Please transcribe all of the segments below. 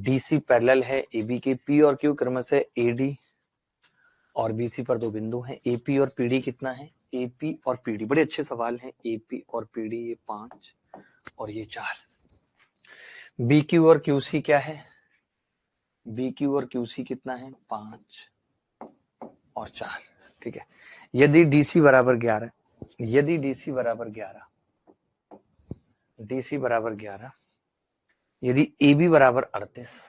DC parallel है AB के, P और क्यू क्रमशः एडी और बीसी पर 2 बिंदु हैं। एपी और पीडी कितना है? एपी और पीडी, बड़े अच्छे सवाल हैं। एपी और पीडी ये 5 और ये 4। बीक्यू और क्यूसी क्या है? बीक्यू और क्यूसी कितना है? 5 और 4। ठीक है। यदि डीसी बराबर 11, यदि डीसी बराबर 11, डीसी बराबर 11, यदि एबी बराबर 38,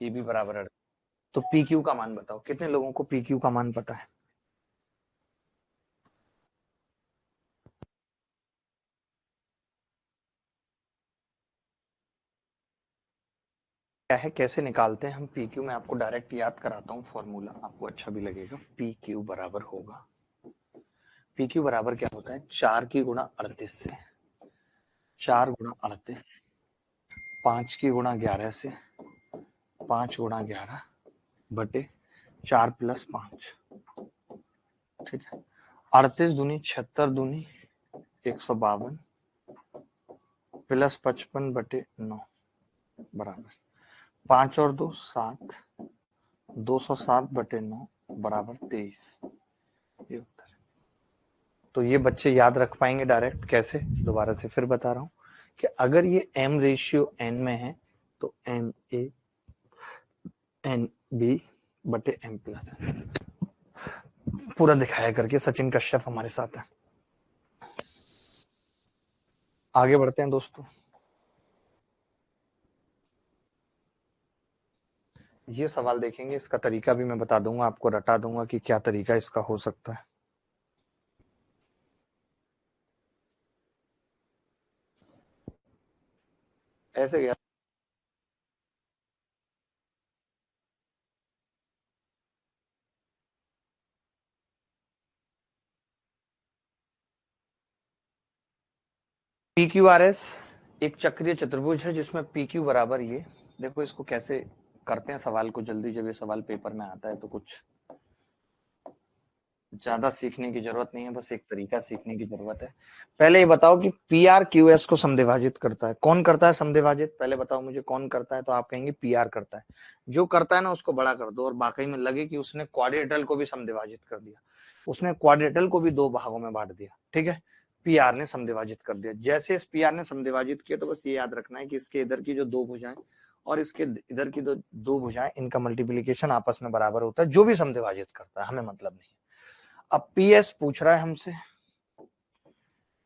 एबी बराबर 38, तो पीक्यू का मान बताओ। कितने लोगों को पीक्यू का मान पता है? क्या है, कैसे निकालते हैं हम पी क्यू? मैं आपको डायरेक्ट याद कराता हूँ फॉर्मूला, आपको अच्छा भी लगेगा। पी क्यू बराबर होगा, पी क्यू बराबर क्या होता है? 4 की गुणा 38 से, 4 गुणा 38, 5 की गुणा 11 से, 5 गुणा 11 बटे 4 प्लस 5। ठीक है। 38 दूनी 76 दूनी 152 प्लस 55 बटे 9 बराबर 5 और 2 7, 207 बटे 9 बराबर 23। ये उत्तर है। तो ये बच्चे याद रख पाएंगे डायरेक्ट कैसे? दोबारा से फिर बता रहा हूं कि अगर ये m रेशियो n में है तो m a n b बटे m प्लस है। पूरा दिखाया करके सचिन कश्यप हमारे साथ है। आगे बढ़ते हैं दोस्तों। ये सवाल देखेंगे, इसका तरीका भी मैं बता दूंगा, आपको रटा दूंगा कि क्या तरीका इसका हो सकता है। ऐसे गया पी क्यू आर एस एक चक्रीय चतुर्भुज है जिसमें पी क्यू बराबर, ये देखो इसको कैसे करते हैं सवाल को जल्दी। जब ये सवाल पेपर में आता है तो कुछ ज्यादा सीखने की जरूरत नहीं है, बस एक तरीका सीखने की जरूरत है। पहले ये बताओ कि पी आर क्यू एस को समद्विभाजित करता है। कौन करता है समद्विभाजित? पहले बताओ मुझे कौन करता है। तो आप कहेंगे पी आर करता है। जो करता है ना उसको बड़ा कर दो और वाकई में लगे कि उसने क्वाड्रेटल को भी समद्विभाजित कर दिया, उसने क्वाड्रेटल को भी 2 भागों में बांट दिया। ठीक है, पी आर ने समद्विभाजित कर दिया। जैसे इस पी आर ने समद्विभाजित किया तो बस ये याद रखना है कि इसके इधर की जो 2 भुजाएं और इसके इधर की 2 भुजाएं, इनका मल्टीप्लीकेशन आपस में बराबर होता है। जो भी समद्विभाजित करता है हमें मतलब नहीं। अब पी एस पूछ रहा है हमसे,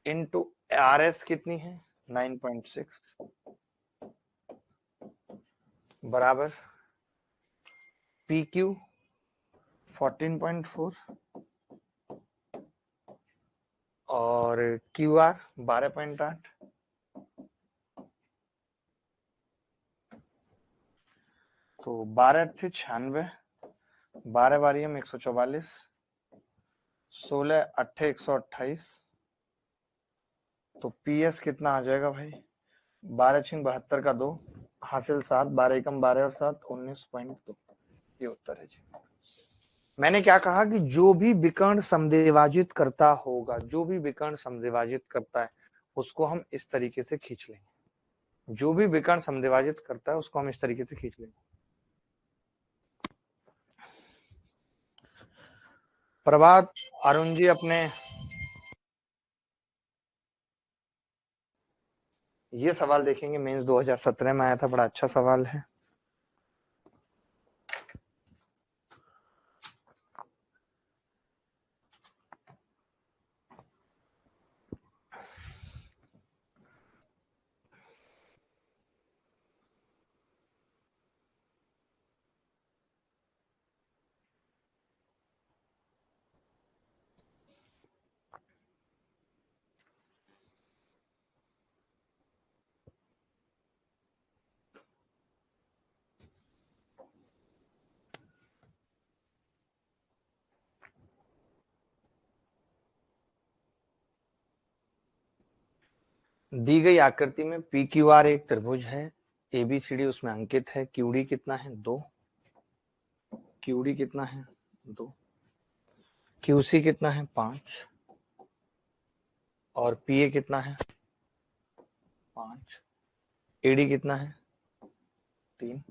इनटू आर एस कितनी है? 9.6 बराबर पी क्यू 14.4 और क्यू आर 12.8। तो 12 थे 96, 12 बारियम 144, 16 अट्ठे 128। तो पी एस कितना आ जाएगा भाई? 12 छिंग 72 का 2 हासिल 7, 12 एकम 12 और 7 19.2। ये उत्तर है जी। मैंने क्या कहा कि जो भी विकर्ण समद्विभाजित करता होगा, जो भी विकर्ण समद्विभाजित करता है उसको हम इस तरीके से खींच लेंगे। जो भी विकर्ण समद्विभाजित करता है उसको हम इस तरीके से खींच लेंगे। प्रभात अरुण जी अपने ये सवाल देखेंगे, मेंस 2017 में आया था, बड़ा अच्छा सवाल है। दी गई आकृति में पी क्यू आर एक त्रिभुज है, एबीसीडी उसमें अंकित है। क्यूडी कितना है? 2। क्यूडी कितना है? 2। क्यूसी कितना है? 5। और पीए कितना है? 5। एडी कितना है 3,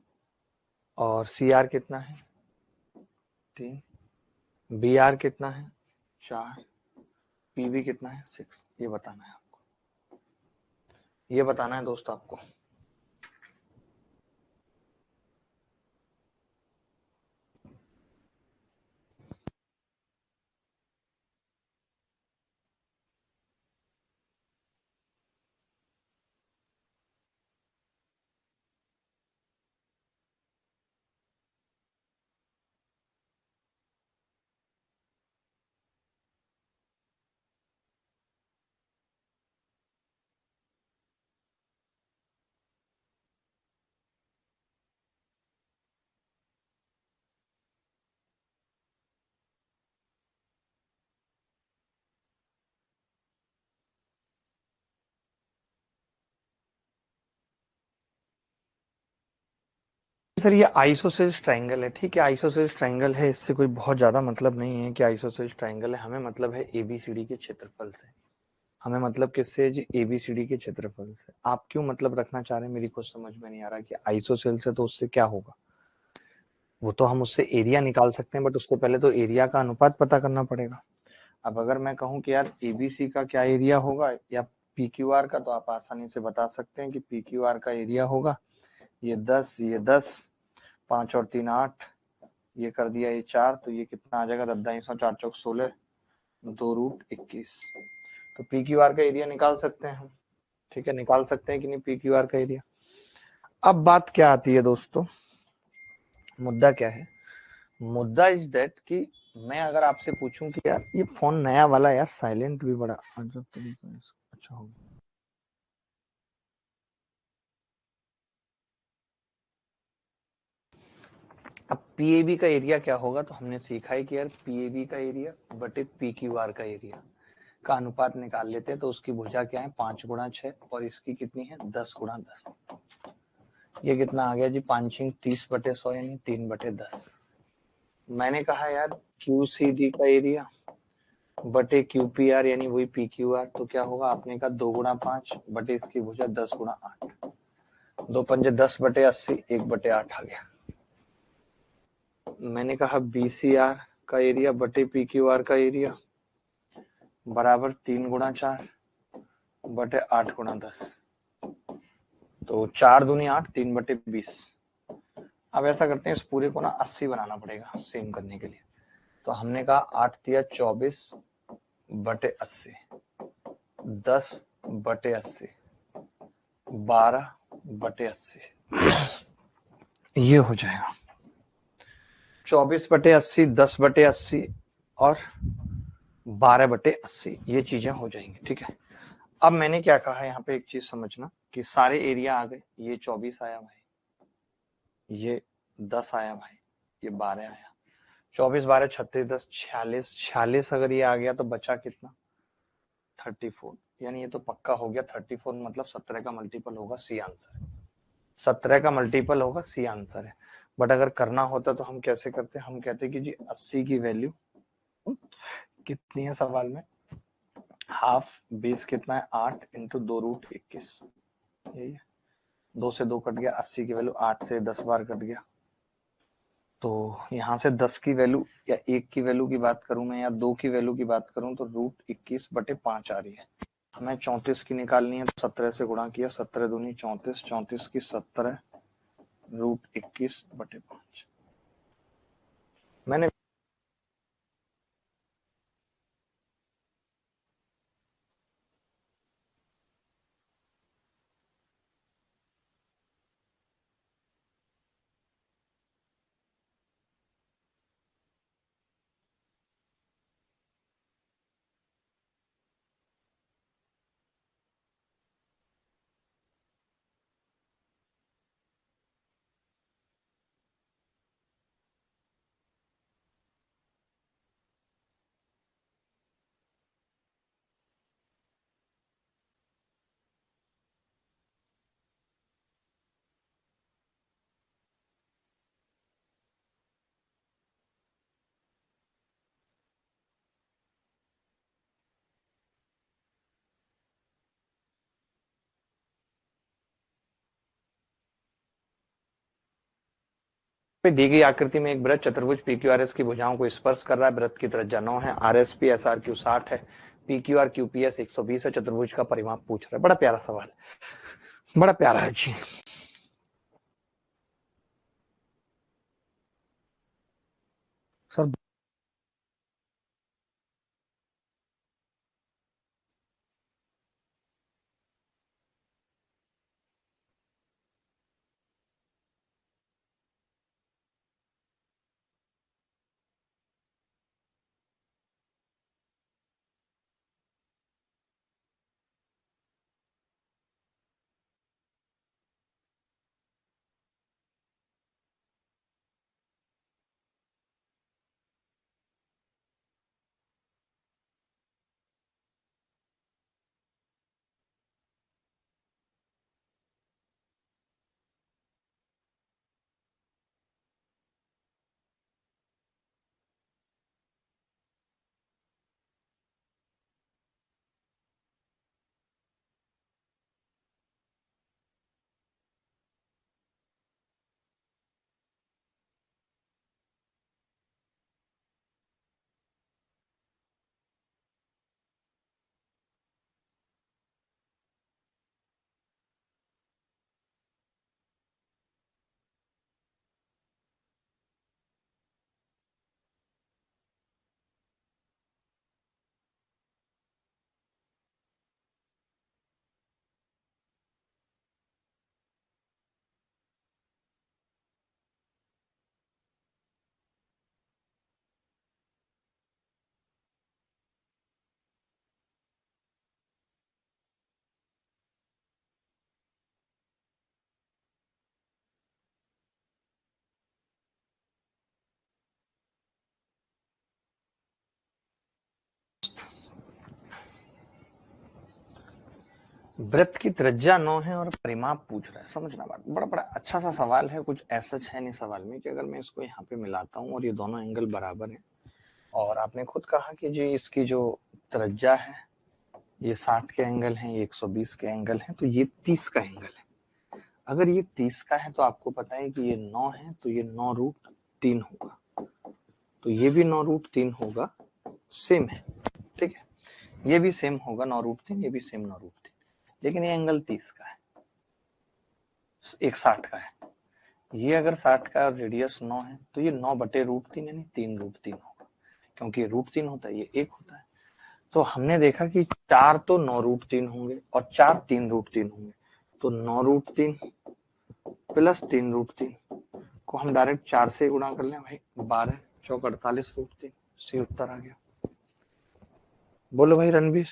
और सी आर कितना है 3, बी आर कितना है 4, पीवी कितना है 6। ये बताना है आपको, ये बताना है दोस्त आपको। सर ये आइसोसेल्स ट्रायंगल है, ठीक है, आइसोसेल्स ट्रायंगल है, इससे कोई बहुत ज्यादा मतलब नहीं है कि आइसोसेल्स ट्रायंगल है, हमें मतलब है एबीसीडी के क्षेत्रफल से। हमें मतलब किससे जी, एबीसीडी के क्षेत्रफल से। आप क्यों मतलब रखना चाह रहे हैं मेरी कुछ समझ में नहीं आ रहा कि आइसोसेल्स है तो उससे क्या होगा। वो तो हम उससे एरिया निकाल सकते हैं, बट उसको पहले तो एरिया का अनुपात पता करना पड़ेगा। अब अगर मैं कहूं कि यार एबीसी का क्या एरिया होगा या पीक्यूआर का, तो आप आसानी से बता सकते हैं कि पीक्यूआर का एरिया होगा ये 10, ये 10, 5 और 3 8, ये कर दिया ये 4, तो ये कितना आ जाएगा 10 4 चौक 16, 2√21। तो पीक्यूआर का एरिया निकाल सकते हैं हम, ठीक है, निकाल सकते हैं कि नहीं पीक्यूआर का एरिया। अब बात क्या आती है दोस्तों, मुद्दा क्या है, मुद्दा इज दैट कि मैं अगर आपसे पूछूं कि यार ये फोन नया वाला यार साइलेंट भी बड़ा अजब तरीका है इसका। अच्छा हो गया। अब पीएबी का एरिया क्या होगा, तो हमने सीखा है कि यार पीएबी का एरिया बटे पीक्यूआर का एरिया का अनुपात निकाल लेते हैं, तो उसकी भुजा क्या है 5 गुणा 6, और इसकी कितनी है 10 गुणा 10। ये कितना आ गया जी 5×30/100 यानी 3/10। मैंने कहा यार क्यूसीडी का एरिया बटे क्यूपीआर यानी वही पीक्यूआर, तो क्या होगा, आपने कहा 2 गुणा 5 बटे इसकी भुजा 10 गुणा 8, 2×5 = 10/80, 1/8 आ गया। मैंने कहा बीसीआर का एरिया बटे पीक्यूआर का एरिया बराबर 3 गुणा 4 बटे 8 गुणा 10, तो 4×2 = 8, 3/20। अब ऐसा करते हैं, इस पूरे को ना 80 बनाना पड़ेगा सेम करने के लिए। तो हमने कहा 8×3 = 24/80, 10/80, 12/80, ये हो जाएगा 24/80, 10/80 और 12/80, ये चीजें हो जाएंगी, ठीक है। अब मैंने क्या कहा यहाँ पे एक चीज समझना कि सारे एरिया आ गए, ये 24 आया भाई, ये 10 आया भाई, ये 12 आया, 24 12 36 10 46, 46 अगर ये आ गया तो बचा कितना 34, यानी ये तो पक्का हो गया 34, मतलब 17 का मल्टीपल होगा, सी आंसर है। 17 का मल्टीपल होगा, सी आंसर है। बट अगर करना होता तो हम कैसे करते, हम कहते कि जी 80 की वैल्यू कितनी है सवाल में, हाफ बेस कितना है 8 इंटू 2√21, यही है, 2 से 2 कट गया, 80 की वैल्यू 8 से 10 बार कट गया, तो यहाँ से 10 की वैल्यू या 1 की वैल्यू की बात करूं मैं या 2 की वैल्यू की बात करूं तो √21/5 आ रही है। हमें 34 की निकालनी है, तो 17 से गुणा किया, 17 दूनी 34, 34 की 17, √21/5। मैंने दी गई आकृति में एक वृत्त चतुर्भुज PQRS की भुजाओं को स्पर्श कर रहा है। वृत्त की त्रिज्या 9 है। RSP SRQ 60 है। PQR QPS 120 है। चतुर्भुज का परिमाप पूछ रहा है। बड़ा प्यारा सवाल है, बड़ा प्यारा है जी। सर वृत्त की त्रिज्या 9 है और परिमाप पूछ रहा है। समझना बात, बड़ा बड़ा अच्छा सा सवाल है। कुछ ऐसा है नहीं सवाल में कि अगर मैं इसको यहाँ पे मिलाता हूँ और ये दोनों एंगल बराबर हैं और आपने खुद कहा कि जी इसकी जो त्रिज्या है ये 60 के एंगल है, ये 120 के एंगल है, तो ये 30 का एंगल है। अगर ये 30 का है तो आपको पता है कि ये 9 है, तो ये 9√3 होगा, तो ये भी 9√3 होगा, सेम है। ठीक है, ये भी सेम होगा 9√3, ये भी सेम 9√3, लेकिन ये एंगल 30 का है, एक 60 का है। ये अगर 60 का रेडियस 9 है तो ये 9/√3 यानी 3√3 होगा, क्योंकि √3 होता है, ये 1 होता है। तो हमने देखा कि 4 तो 9√3 होंगे और 4 3√3 होंगे, तो 9√3 प्लस 3√3 को हम डायरेक्ट 4 से गुणा कर लें भाई, 12 चौक 48√3, सी उत्तर आ गया। बोलो भाई रणबीर।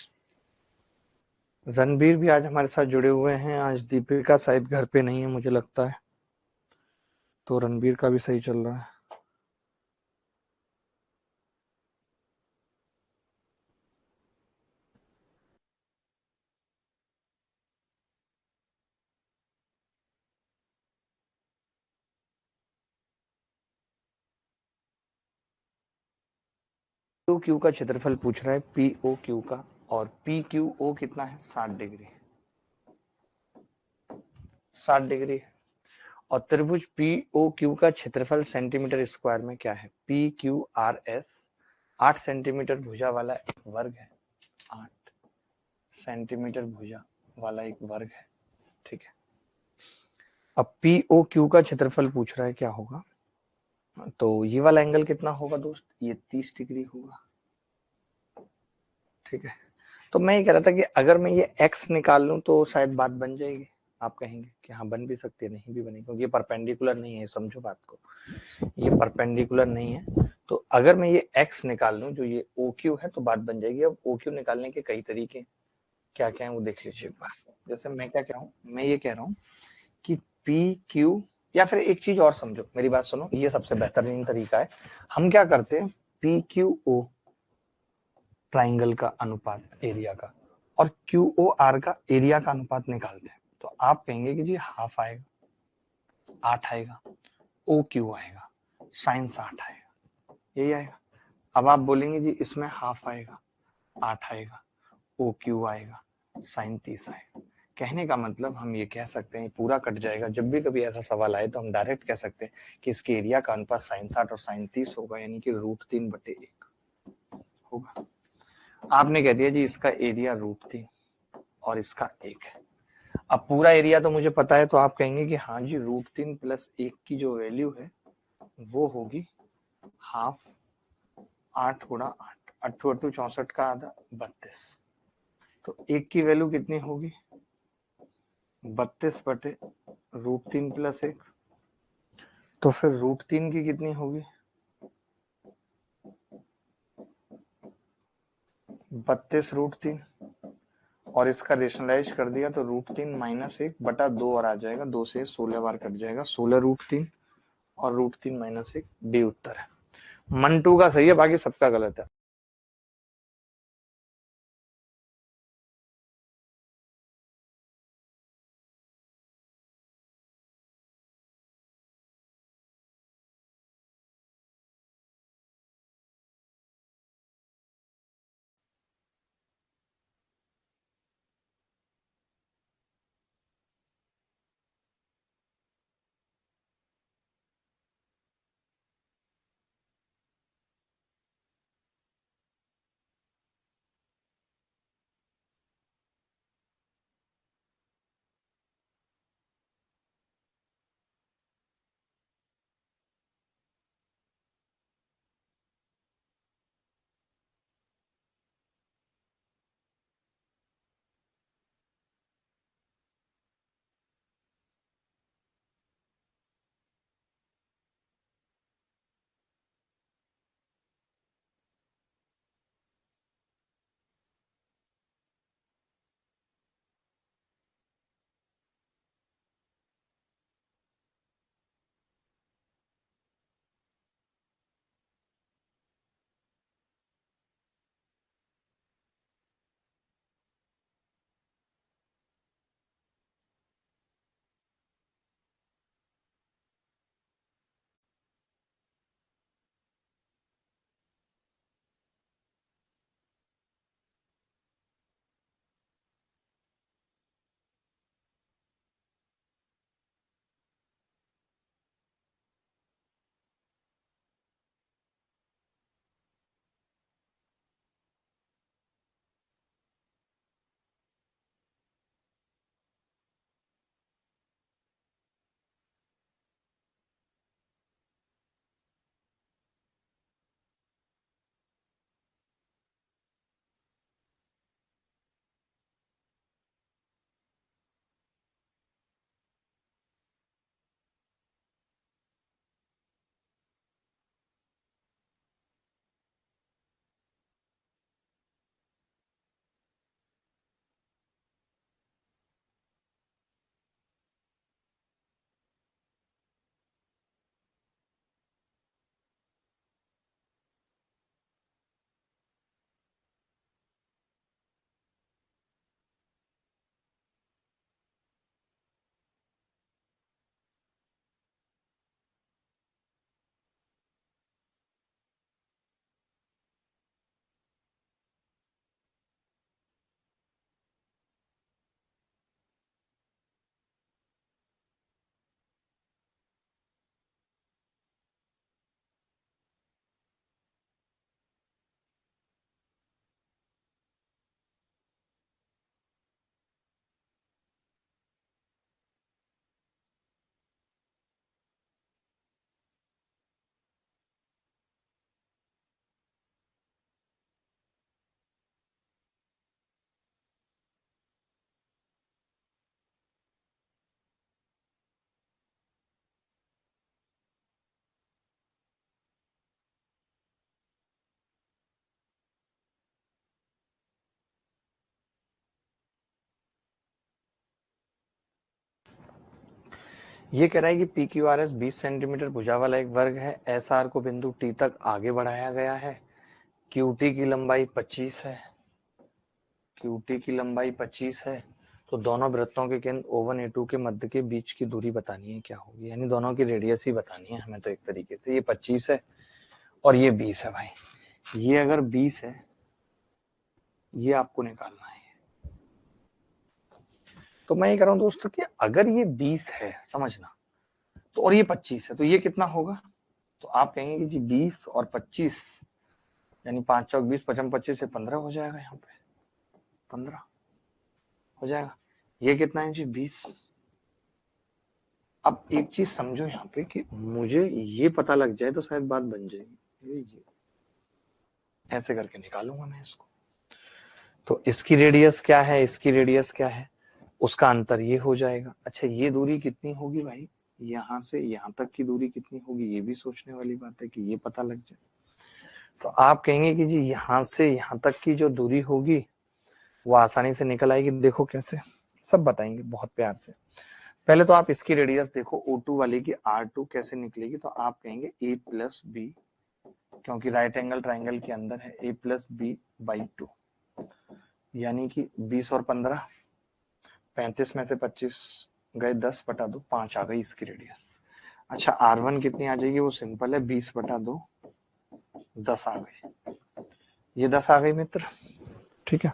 रणबीर भी आज हमारे साथ जुड़े हुए हैं। आज दीपिका शायद घर पे नहीं है मुझे लगता है, तो रणबीर का भी सही चल रहा है। पी क्यू का क्षेत्रफल पूछ रहा है, पीओ क्यू का, और पी क्यू ओ कितना है, 60 डिग्री, 60 डिग्री है। और त्रिभुज पीओ क्यू का क्षेत्रफल सेंटीमीटर स्क्वायर में क्या है, P Q R S 8 centimetre भुजा वाला एक वर्ग है, 8 सेंटीमीटर भुजा वाला एक वर्ग है। ठीक है, अब पीओ क्यू का क्षेत्रफल पूछ रहा है, क्या होगा, तो ये वाला एंगल कितना होगा दोस्त, ये 30 डिग्री होगा। ठीक है, तो मैं ये कह रहा था कि अगर मैं ये x निकाल लूं तो शायद बात बन जाएगी। आप कहेंगे कि हाँ बन भी सकती है, नहीं भी बनेगी, क्योंकि ये परपेंडिकुलर नहीं है, समझो बात को, ये परपेंडिकुलर नहीं है। तो अगर मैं ये x निकाल लूं जो ये OQ है तो बात बन जाएगी। अब OQ निकालने के कई तरीके क्या क्या है वो देख लीजिए एक बार। जैसे मैं क्या कह रहा हूँ, मैं ये कह रहा हूँ कि PQ, या फिर एक चीज और समझो, मेरी बात सुनो, ये सबसे बेहतरीन तरीका है। हम क्या करते हैं, PQO ट्राइंगल का अनुपात एरिया का और QOR का एरिया का अनुपात निकालते हैं, तो आप कहेंगे कि जी हाफ आएगा, 8 आएगा, OQ आएगा, साइन 60 आएगा, यही आएगा। अब आप बोलेंगे जी इसमें हाफ आएगा, 8 आएगा, OQ आएगा, साइन 30 आएगा। कहने का मतलब हम ये कह सकते हैं, पूरा कट जाएगा। जब भी कभी ऐसा सवाल आए तो हम डायरेक्ट कह सकते हैं कि इसके एरिया का अनुपात sin 60 और sin 30 होगा, यानी कि √3/1 होगा। आपने कह दिया जी इसका एरिया √3 और इसका 1 है। अब पूरा एरिया तो मुझे पता है, तो आप कहेंगे कि हाँ जी √3 + 1 की जो वैल्यू है वो होगी हाफ 8 × 8, 8 8 64 का आधा 32। तो 1 की वैल्यू कितनी होगी 32/√3 + 1। तो फिर √3 की कितनी होगी 32√3, और इसका रेशनलाइज कर दिया तो √3 - 1/2 और आ जाएगा, 2 से 16 बार कट जाएगा, 16√3 और √3 - 1 डी उत्तर है। मंटू का सही है, बाकी सबका गलत है। ये कह रहा है कि P Q R S 20 centimetre भुजा वाला एक वर्ग है, एस आर को बिंदु टी तक आगे बढ़ाया गया है, क्यू टी की लंबाई 25 है, क्यू टी की लंबाई 25 है, तो दोनों वृत्तों के केंद्र O1 A2 के मध्य के बीच की दूरी बतानी है क्या होगी, यानी दोनों की रेडियस ही बतानी है हमें। तो एक तरीके से ये 25 है और ये 20 है भाई, ये अगर 20 है ये आपको निकालना है। तो मैं ये कह रहा हूँ दोस्तों कि अगर ये 20 है, समझना, तो और ये 25 है, तो ये कितना होगा? तो आप कहेंगे कि जी 20 और 25 यानी 5 चौक 20, 55 25 से 15 हो जाएगा, यहाँ पे 15 हो जाएगा। ये कितना है जी? 20। अब एक चीज समझो यहाँ पे कि मुझे ये पता लग जाए तो शायद बात बन जाएगी। ये ऐसे करके निकालूंगा मैं इसको। तो इसकी रेडियस क्या है, इसकी रेडियस क्या है, उसका अंतर ये हो जाएगा। अच्छा, ये दूरी कितनी होगी भाई? यहाँ से यहाँ तक की दूरी कितनी होगी, ये भी सोचने वाली बात है कि ये पता लग जाए। तो आप कहेंगे कि जी यहाँ से यहाँ तक की जो दूरी होगी वो आसानी से निकल आएगी। देखो कैसे, सब बताएंगे बहुत प्यार से। पहले तो आप इसकी रेडियस देखो O2 वाली की, R2 कैसे निकलेगी। तो आप कहेंगे A प्लस बी, क्योंकि राइट एंगल ट्राइंगल के अंदर है, A प्लस बी बाई 2, यानी कि 20 और 15, 35 में से 25 गए, 10/2, 5 आ गई इसकी रेडियस। अच्छा, R1 कितनी आ जाएगी? वो सिंपल है, 20/2, 10 आ गई। ये 10 आ गई मित्र, ठीक है।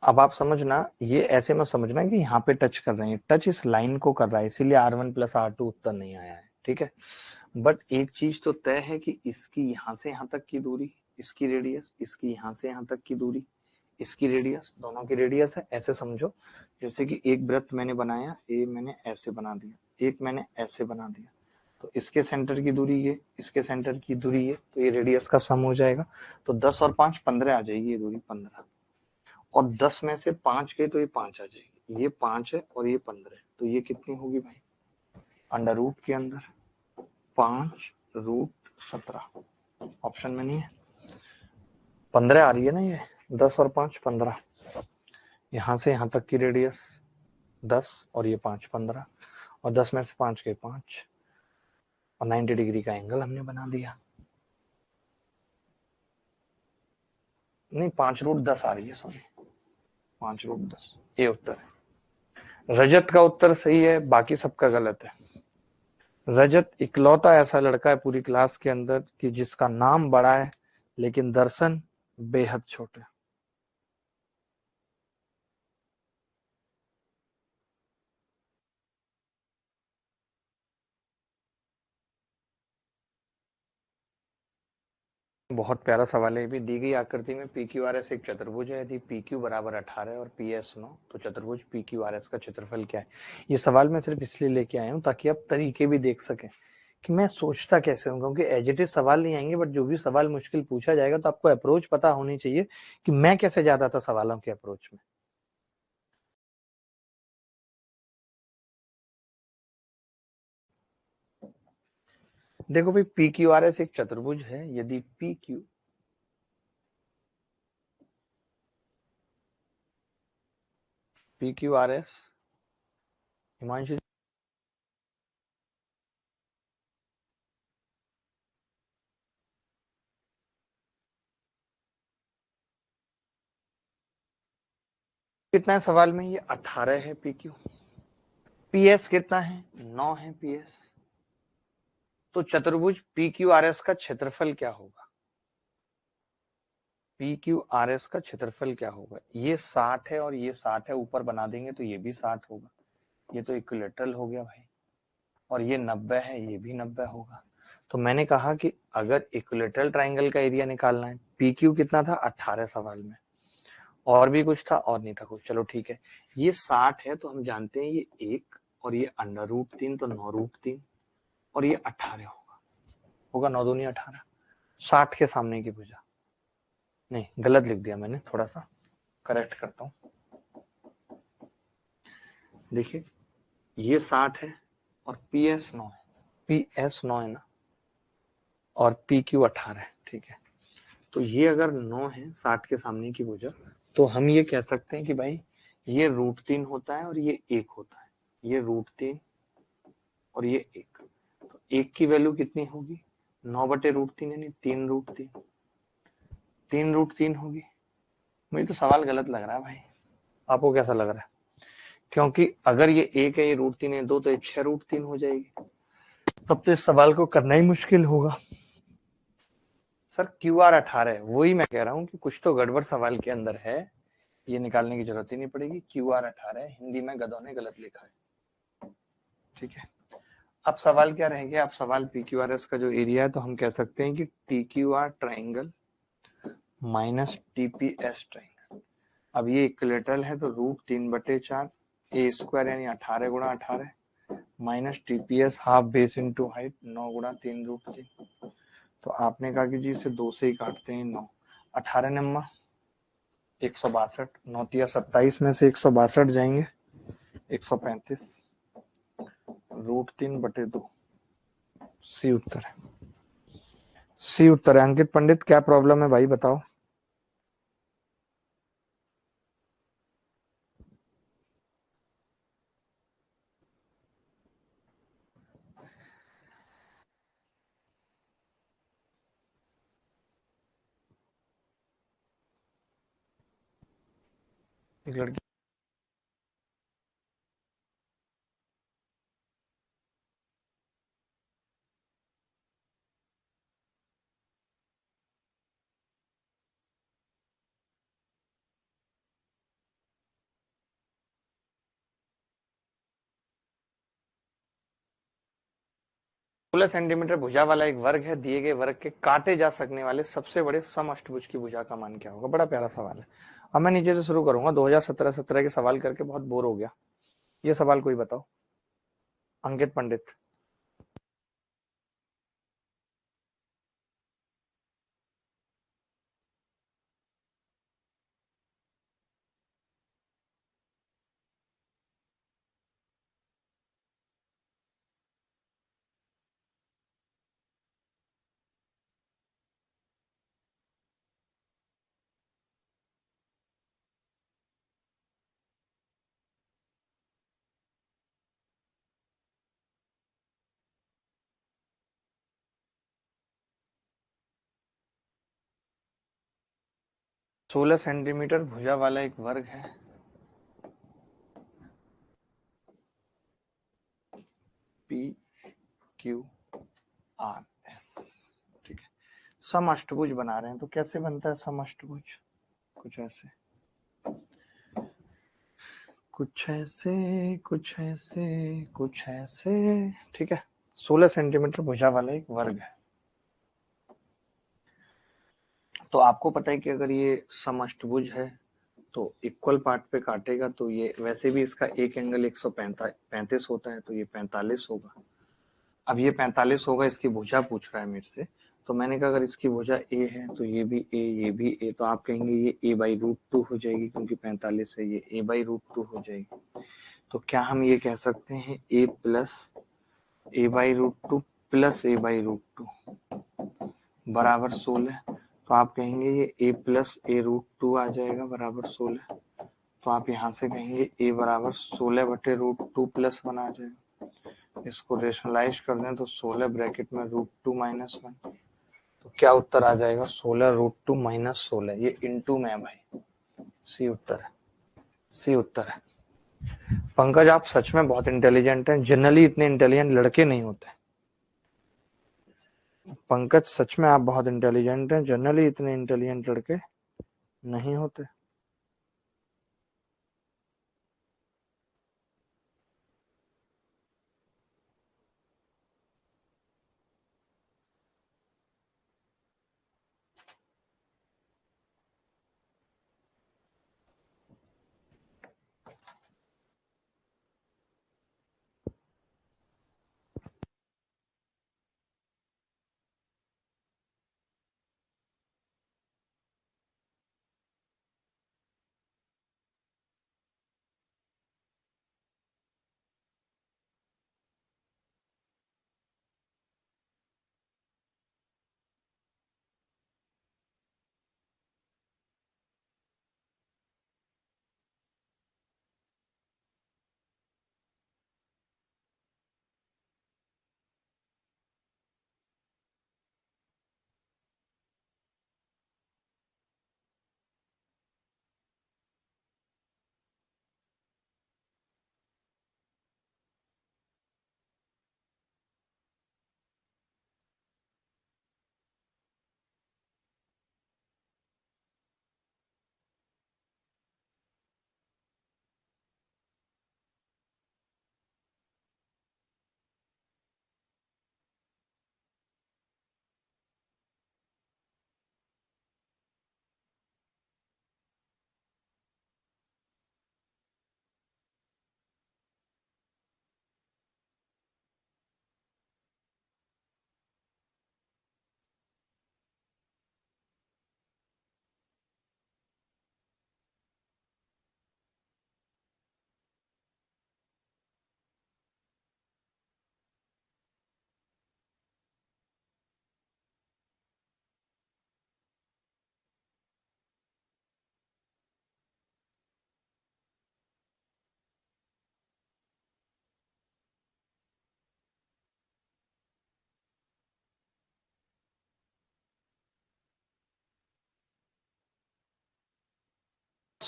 अब आप समझना, ये ऐसे मत समझना कि यहाँ पे टच कर रहे हैं, टच इस लाइन को कर रहा है, इसीलिए R1 प्लस R2 उत्तर नहीं आया है, ठीक है। बट एक चीज तो तय है कि इसकी यहाँ से यहाँ तक की दूरी, इसकी रेडियस, इसकी यहाँ से यहाँ तक की दूरी, इसकी रेडियस, दोनों की रेडियस है। ऐसे समझो जैसे कि एक वृत्त मैंने बनाया, ये मैंने ऐसे बना दिया, एक मैंने ऐसे बना दिया, तो इसके सेंटर की दूरी ये, इसके सेंटर की दूरी ये, तो ये रेडियस का सम हो जाएगा। तो 10 और 5 15 आ जाएगी ये दूरी, 15। और 10 में से 5 गए तो ये 5 आ जाएगी, ये 5 है और ये 15 है, तो ये कितनी होगी भाई? अंडर रूट के अंदर 5√17, ऑप्शन में नहीं है, 15 आ रही है ना ये, 10 और 5 15, यहाँ से यहाँ तक की रेडियस 10 और ये 5 15, और 10 में से 5 गए 5, और 90 डिग्री का एंगल हमने बना दिया। नहीं, 5√10 आ रही है, सॉरी, 5√10, ये उत्तर है। रजत का उत्तर सही है, बाकी सबका गलत है। रजत इकलौता ऐसा लड़का है पूरी क्लास के अंदर कि जिसका नाम बड़ा है लेकिन दर्शन बेहद छोटे। बहुत प्यारा सवाल है। भी दी गई आकृति में पी क्यू आर एस एक चतुर्भुज है, यदि पी क्यू बराबर 18 और पी एस 9, तो चतुर्भुज पी क्यू आर एस का क्षेत्रफल क्या है? ये सवाल मैं सिर्फ इसलिए लेके आया हूँ ताकि आप तरीके भी देख सकें कि मैं सोचता कैसे हूँ, क्योंकि एज इट इज सवाल नहीं आएंगे, बट जो भी सवाल मुश्किल पूछा जाएगा तो आपको अप्रोच पता होनी चाहिए कि मैं कैसे जाता था सवालों के अप्रोच में। देखो भाई, पी क्यू आर एस एक चतुर्भुज है, यदि P Q R S, Himanshu कितना है सवाल में? ये 18 है पी क्यू, पी एस कितना है? 9 है पी एस। तो चतुर्भुज पी क्यू आर एस का क्षेत्रफल क्या होगा? पी क्यू आर एस का क्षेत्रफल क्या होगा? ये 60 है और ये 60 है, ऊपर बना देंगे तो ये भी 60 होगा, ये तो इक्विलेटरल हो गया भाई। और ये 90 है, ये भी 90 होगा। तो मैंने कहा कि अगर इक्विलेटरल ट्राइंगल का एरिया निकालना है, पी क्यू कितना था? 18 सवाल में, और भी कुछ था? और नहीं था कुछ, चलो ठीक है। ये 60 है तो हम जानते हैं ये 1 और ये √3, तो 9√3, और ये 18 होगा, होगा 9 दूनी 18, 60 के सामने की भुजा। नहीं, गलत लिख दिया मैंने, थोड़ा सा करेक्ट करता हूं। देखिए, ये 60 है और पी एस 9 है, पी एस 9 है ना, और पी क्यू 18 है, ठीक है। तो ये अगर 9 है, 60 के सामने की भुजा, तो हम ये कह सकते हैं कि भाई ये √3 होता है और ये 1 होता है, ये √3 और ये 1, तो 1 की वैल्यू कितनी होगी? 9/√3 यानी 3√3, 3√3 होगी। मुझे तो सवाल गलत लग रहा है भाई, आपको कैसा लग रहा है? क्योंकि अगर ये 1 है, ये √3 है, 2, तो ये 6√3 हो जाएगी, तब तो इस सवाल को करना ही मुश्किल होगा। सर क्यू आर 18 है, वही मैं कह रहा हूँ कि कुछ तो गड़बड़ सवाल के अंदर है, ये निकालने की जरूरत ही नहीं पड़ेगी। क्यू आर 18 है, हिंदी में गधों ने गलत लिखा है। ठीक है, अब सवाल क्या रहेंगे, अब सवाल पी क्यू आर एस का जो एरिया है, तो हम कह सकते हैं कि T Q R triangle minus T P S triangle. अब ये इक्विलेटरल है, तो √3/4 ए स्क्वायर यानी 18 × 18 minus TPS half base into height 9 × 3√3। तो आपने कहा कि जी इसे 2 से ही काटते हैं, 9 18 नम्मा 162, 9×3 = 27 में से 162 जाएंगे 135 √3/2। सी उत्तर है, सी उत्तर है। अंकित पंडित क्या प्रॉब्लम है भाई बताओ। एक लड़की सोलह सेंटीमीटर भुजा वाला एक वर्ग है, दिए गए वर्ग के काटे जा सकने वाले सबसे बड़े समअष्टभुज की भुजा का मान क्या होगा। बड़ा प्यारा सवाल है। अब मैं नीचे से शुरू करूंगा, 2017 के सवाल करके बहुत बोर हो गया। ये सवाल कोई बताओ, अंकित पंडित। सोलह सेंटीमीटर भुजा वाला एक वर्ग है, पी क्यू आर एस। ठीक है, समअष्टभुज बना रहे हैं, तो कैसे बनता है समअष्टभुज, कुछ ऐसे कुछ ऐसे कुछ ऐसे कुछ ऐसे। ठीक है, 16 सेंटीमीटर भुजा वाला एक वर्ग है। तो आपको पता है कि अगर ये समअष्टभुज है तो इक्वल पार्ट पे काटेगा, तो ये वैसे भी इसका एक एंगल 135 होता है, तो ये 45 होगा। अब ये 45 होगा, इसकी भुजा पूछ रहा है मेरे से, तो मैंने कहा अगर इसकी भुजा ए है तो ये भी ए, ये भी ए, तो आप कहेंगे ये a/√2 हो जाएगी, क्योंकि 45 है, ये a/√2 हो जाएगी। तो क्या हम ये कह सकते हैं a+a/√2 प्लस a/√2 बराबर 16। तो आप कहेंगे ये a+a√2 आ जाएगा बराबर 16। तो आप यहाँ से कहेंगे a बराबर 16/√2 + 1 आ जाएगा। इसको रेशनलाइज कर दें तो 16 ब्रैकेट में √2 - 1। तो क्या उत्तर आ जाएगा, 16√2 - 16। ये इंटू में है भाई, सी उत्तर है, सी उत्तर है। पंकज आप सच में बहुत इंटेलिजेंट हैं, जनरली इतने इंटेलिजेंट लड़के नहीं होते। पंकज सच में आप बहुत इंटेलिजेंट हैं, जनरली इतने इंटेलिजेंट लड़के नहीं होते।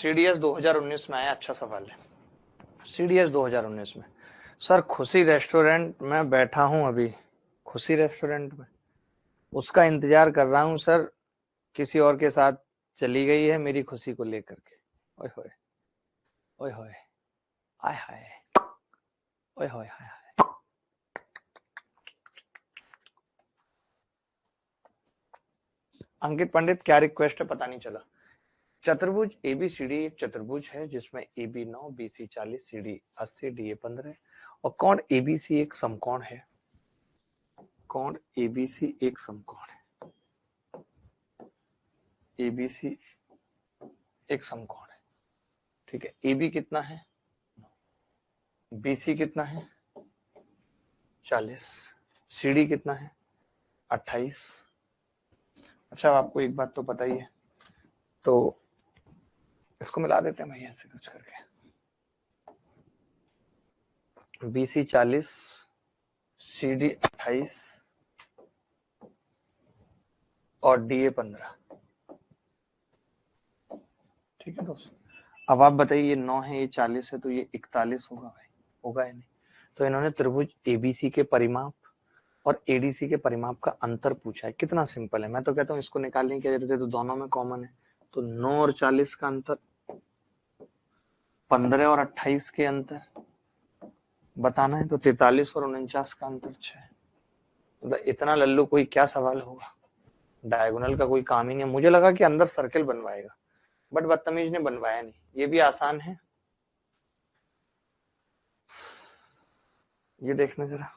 सीडीएस 2019 में आया, अच्छा सवाल है। सीडीएस 2019 में, सर खुशी रेस्टोरेंट में बैठा हूं अभी, खुशी रेस्टोरेंट में, उसका इंतजार कर रहा हूं सर, किसी और के साथ चली गई है मेरी खुशी को लेकर के। ओए होए, ओए होए, आय हाय, ओए होए, हाय हाय। अंकित पंडित, क्या रिक्वेस्ट है पता नहीं चला। चतुर्भुज एबीसीडी एक चतुर्भुज है जिसमें AB 9, BC 40, CD 80, DA 15 और कोण ABC एक समकोण है। कोण ABC एक समकोण है। ABC एक समकोण है, ठीक है। AB कितना है, BC कितना है 40, CD कितना है 28। अच्छा, आपको एक बात तो पता ही है, तो इसको मिला देते हैं भैया ऐसे कुछ करके। BC 40, CD 28 और DA 15, ठीक है दोस्तों। अब आप बताइए, ये 9 है, ये 40 है, तो ये 41 होगा भाई, होगा या नहीं? तो इन्होंने त्रिभुज एबीसी के परिमाप और एडीसी के परिमाप का अंतर पूछा है। कितना सिंपल है, मैं तो कहता हूँ इसको निकालने की जरूरत है, तो दोनों में कॉमन है, तो 9 और 40 का अंतर, 15 और 28 के अंतर बताना है, तो 43 और 49 का अंतर 6। मतलब इतना लल्लू कोई क्या सवाल होगा, डायगोनल का कोई काम ही नहीं है। मुझे लगा कि अंदर सर्किल बनवाएगा, बट बदतमीज ने बनवाया नहीं। ये भी आसान है, ये देखना जरा।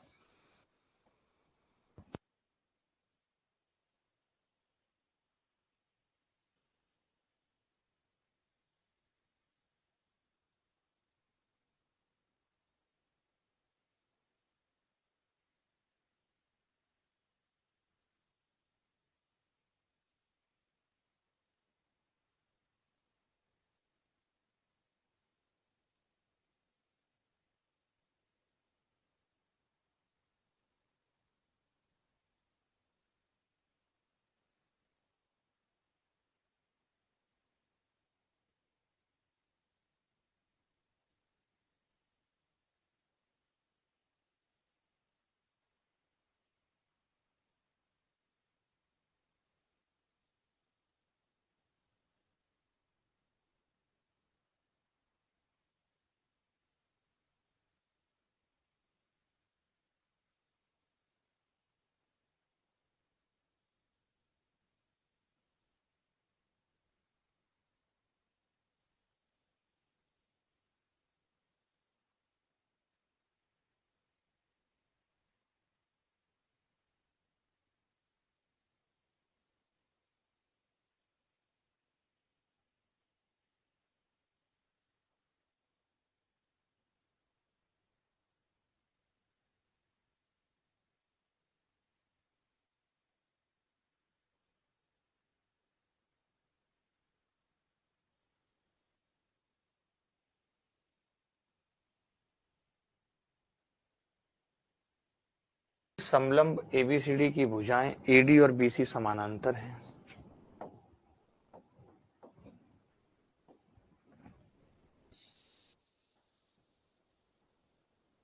समलंब एबीसीडी की भुजाएं एडी और बीसी समानांतर हैं।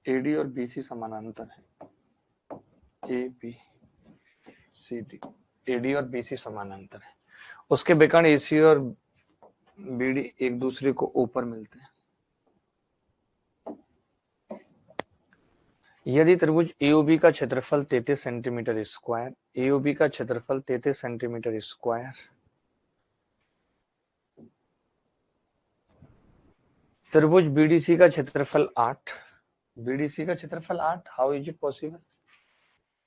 एडी और बीसी समानांतर है, A B C D, AD और बीसी समानांतर है। उसके विकर्ण एसी और बीडी एक दूसरे को ऊपर मिलते हैं। यदि त्रिभुज एओबी का क्षेत्रफल 33 सेंटीमीटर स्क्वायर, एओबी का क्षेत्रफल 33 सेंटीमीटर स्क्वायर, त्रिभुज बीडीसी का क्षेत्रफल 8, बीडीसी का क्षेत्रफल 8, हाउ इज इट पॉसिबल?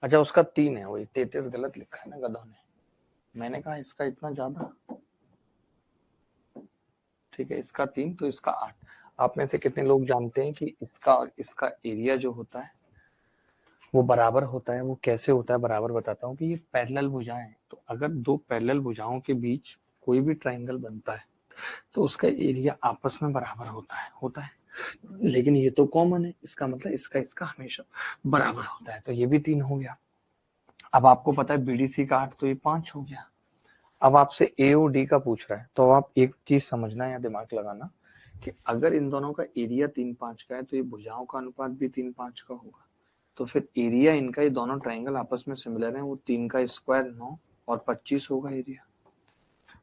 अच्छा, उसका 3 है, वही 33 गलत लिखा है ना गधों ने, मैंने कहा इसका इतना ज्यादा, ठीक है, इसका 3 तो इसका 8। आप में से कितने लोग जानते हैं कि इसका और इसका एरिया जो होता है वो बराबर होता है? वो कैसे होता है बराबर, बताता हूँ कि ये पैरेलल भुजाएं, तो अगर दो पैरेलल भुजाओं के बीच कोई भी ट्रायंगल बनता है तो उसका एरिया आपस में बराबर होता है। लेकिन ये तो कॉमन है, इसका मतलब इसका इसका हमेशा बराबर होता है, तो ये भी 3 हो गया। अब आपको पता है बीडीसी का 8, तो ये 5 हो गया। अब आपसे ए और डी का पूछ रहा है, तो आप एक चीज समझना या दिमाग लगाना कि अगर इन दोनों का एरिया 3-5 का है तो ये भुजाओं का अनुपात भी 3-5 का होगा। तो फिर एरिया इनका, ये दोनों ट्राइंगल आपस में सिमिलर है, वो 3 का स्क्वायर 9 और 25 होगा एरिया।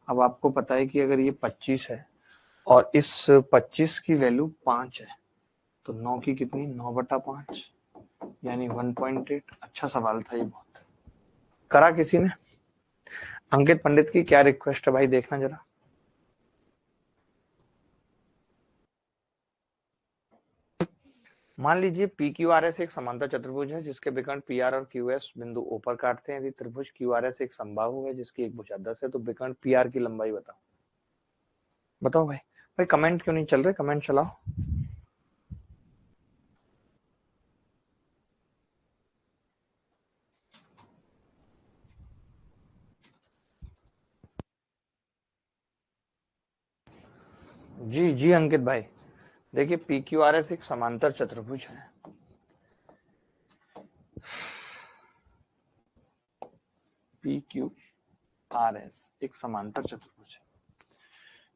अब आपको पता है कि अगर ये 25 है और इस 25 की वैल्यू 5 है तो 9 की कितनी, 9/5 यानी 1.8। अच्छा सवाल था ये, बहुत करा किसी ने। अंकित पंडित की क्या रिक्वेस्ट है भाई, देखना जरा। मान लीजिए पी क्यू आर एस एक समांतर चतुर्भुज है जिसके विकर्ण पी आर और क्यू एस बिंदु ओ पर काटते हैं। यदि त्रिभुज क्यू आर एस एक समबाहु है जिसकी एक भुजा 10 है तो विकर्ण पी आर की लंबाई बताओ। बताओ भाई। भाई कमेंट क्यों नहीं चल रहे, कमेंट चलाओ। जी जी अंकित भाई, देखिए पी क्यू आर एस एक समांतर चतुर्भुज है। पी क्यू आर एस एक समांतर चतुर्भुज है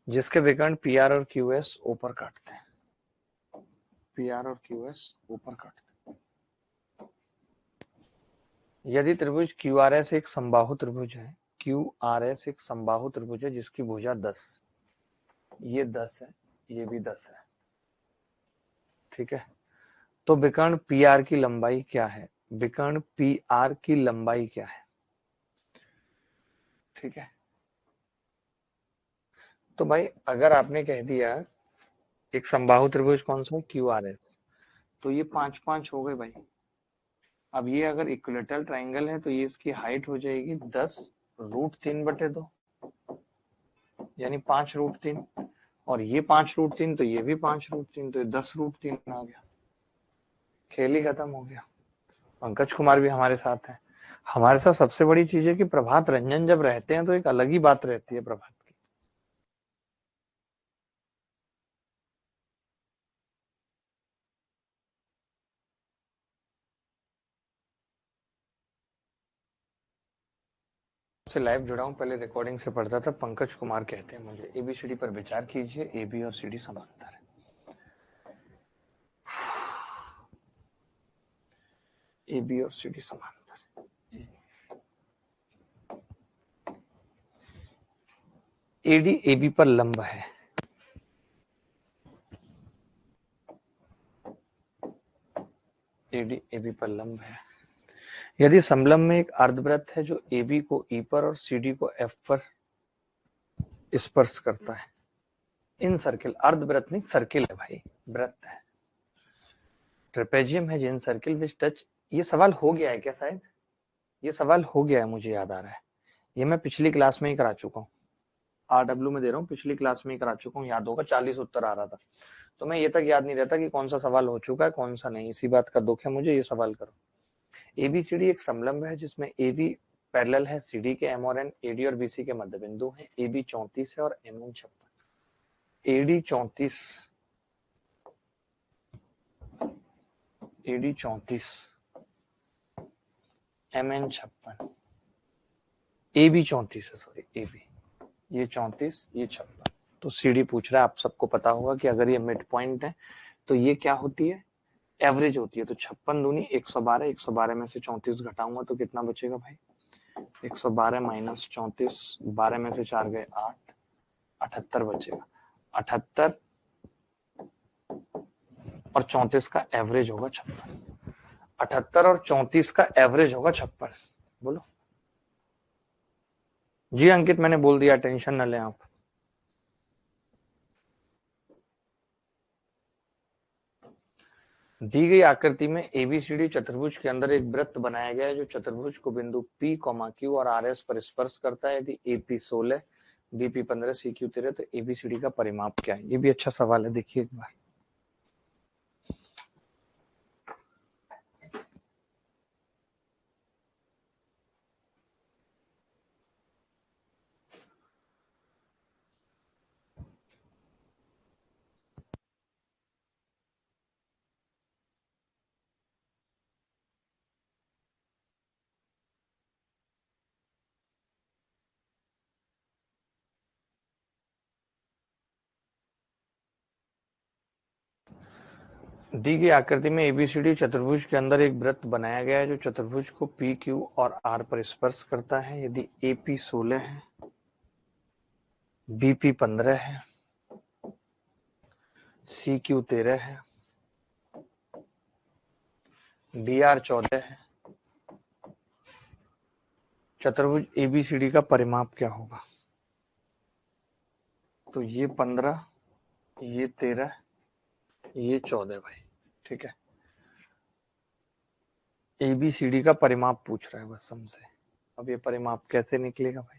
जिसके विकर्ण पी आर और क्यू एस ऊपर काटते हैं। पी आर और क्यू एस ऊपर काटते हैं। यदि त्रिभुज क्यू आर एस एक समबाहु त्रिभुज है, क्यू आर एस एक समबाहु त्रिभुज है जिसकी भुजा 10, ये 10 है, ये भी 10 है, ठीक है। तो विकर्ण पी आर की लंबाई क्या है, विकर्ण पी आर की लंबाई क्या है, ठीक है। तो भाई अगर आपने कह दिया एक समबाहु त्रिभुज कौन सा है, क्यू आर एस, तो ये 5-5 हो गए भाई। अब ये अगर इक्विलेटरल ट्राइंगल है तो ये इसकी हाइट हो जाएगी 10√3/2 यानी 5√3, और ये 5√3 तो ये भी 5√3, तो ये 10√3 आ गया। खेल ही खत्म हो गया। पंकज कुमार भी हमारे साथ हैं। हमारे साथ सबसे बड़ी चीज है कि प्रभात रंजन जब रहते हैं तो एक अलग ही बात रहती है प्रभात की। से लाइव जुड़ा हूँ, पहले रिकॉर्डिंग से पढ़ता था। पंकज कुमार कहते हैं मुझे, एबीसीडी पर विचार कीजिए, ए बी और सी डी समांतर है। ए बी और सी डी समांतर है। एडी एबी पर लंब है। एडी एबी पर लंब है। यदि समलंब में एक अर्धवृत्त है जो एबी को ई पर और सीडी को एफ पर स्पर्श करता है। इन सर्किल, अर्धवृत्त नहीं सर्किल है भाई, वृत्त है। ट्रेपेजियम है जिन सर्किल विच टच। ये सवाल हो गया है क्या शायद, ये सवाल हो गया है, मुझे याद आ रहा है। ये मैं पिछली क्लास में ही करा चुका हूँ। आरडब्ल्यू में दे रहा हूँ, पिछली क्लास में ही करा चुका हूँ, याद होगा 40 उत्तर आ रहा था। तो मैं ये तक याद नहीं रहता कि कौन सा सवाल हो चुका है कौन सा नहीं, इसी बात का दुख है मुझे। ये सवाल करो। एबीसीडी एक समलंब है जिसमें एबी पैरेलल है सीडी के, एम और एन एडी और बीसी के मध्य बिंदु है। एबी 34 है और M N 56। AD 34, AD 34, M N 56, A B 34 है, सॉरी ए बी, ये 34 ये 56। तो सीडी पूछ रहा है, आप सबको पता होगा कि अगर ये मिड पॉइंट है तो ये क्या होती है, एवरेज होती है। तो 56 दूनी 112, 112 में से 34 घटाऊंगा तो कितना बचेगा भाई, 112 माइनस 34, 12 में से 4 गए 8, 78 बचेगा। 78 और 34 का एवरेज होगा 56। 78 और 34 का एवरेज होगा 56। बोलो जी अंकित, मैंने बोल दिया, टेंशन न लें आप। दी गई आकृति में एबीसीडी चतुर्भुज के अंदर एक वृत्त बनाया गया है जो चतुर्भुज को बिंदु पी, क्यू और आर एस पर स्पर्श करता है। यदि एपी 16, बीपी 15, सीक्यू 13 तो एबीसीडी का परिमाप क्या है। ये भी अच्छा सवाल है, देखिए एक बार। दी गई आकृति में एबीसीडी चतुर्भुज के अंदर एक वृत्त बनाया गया है जो चतुर्भुज को पी क्यू और आर पर स्पर्श करता है। यदि एपी 16 है, बीपी 15 है, सी क्यू 13 है, डी आर 14 है, चतुर्भुज एबीसीडी का परिमाप क्या होगा? तो ये 15, ये 13, ये 14 भाई। ठीक है, एबीसीडी का परिमाप पूछ रहा है बस हमसे। अब ये परिमाप कैसे निकलेगा भाई?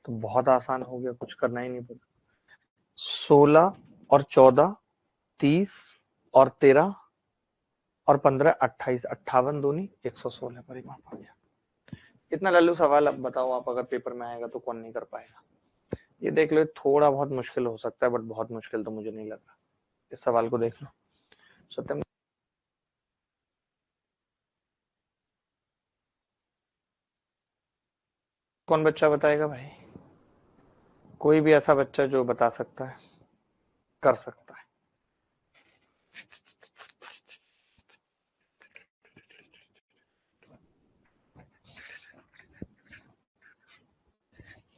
तो बहुत आसान हो गया, कुछ करना ही नहीं पड़ेगा। 16 और 14, 30 और 13 और 15, 28, 58 दूनी 116 परिमाप आ गया। इतना लल्लू सवाल अब बताओ आप, अगर पेपर में आएगा तो कौन नहीं कर पाएगा? ये देख लो, थोड़ा बहुत मुश्किल हो सकता है बट बहुत मुश्किल तो मुझे नहीं लग रहा। इस सवाल को देख लो सत्यम। कौन बच्चा बताएगा भाई? कोई भी ऐसा बच्चा जो बता सकता है, कर सकता है।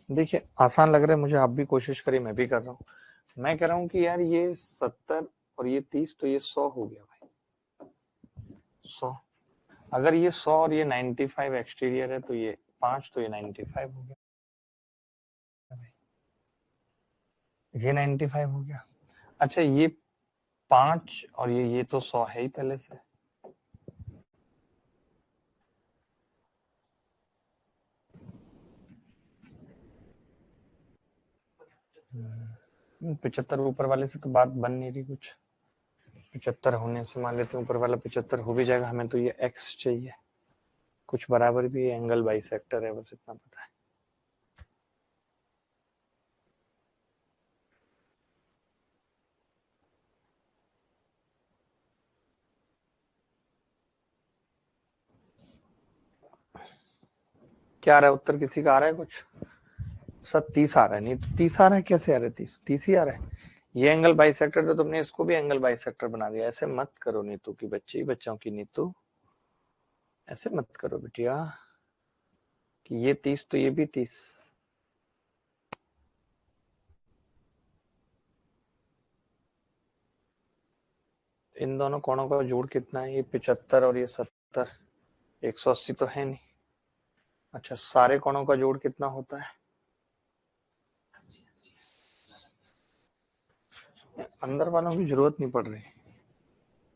देखिए आसान लग रहा है मुझे, आप भी कोशिश करिए, मैं भी कर रहा हूँ। मैं कह रहा हूँ कि यार ये 70 और ये 30 तो ये 100 हो गया भाई। 100, अगर ये 100 और ये 95 एक्सटीरियर है तो ये 5, तो ये 95 हो गया भाई। ये 95 हो गया। अच्छा ये 5 और ये तो 100 है ही पहले से। हम्म, 75 ऊपर वाले से तो बात बन नहीं रही कुछ। 75 होने से मान लेते हैं ऊपर वाला 75 हो भी जाएगा, हमें तो ये x चाहिए, कुछ बराबर भी एंगल बाइसेक्टर है, बस इतना पता है। क्या आ रहा है उत्तर? किसी का आ रहा है कुछ? सर 30 आ रहा है। नहीं तो 30 आ रहा है, कैसे आ रहा है? 30 ही आ रहा है। ये एंगल बाइसेक्टर, तो तुमने इसको भी एंगल बाइसेक्टर बना दिया। ऐसे मत करो नीतू की बच्ची, बच्चों की नीतू, ऐसे मत करो बिटिया कि ये 30 तो ये भी 30। इन दोनों कोणों का जोड़ कितना है? ये 75 और ये 70, 180 तो है नहीं। अच्छा सारे कोणों का जोड़ कितना होता है? अंदर वालों की जरूरत नहीं पड़ रही।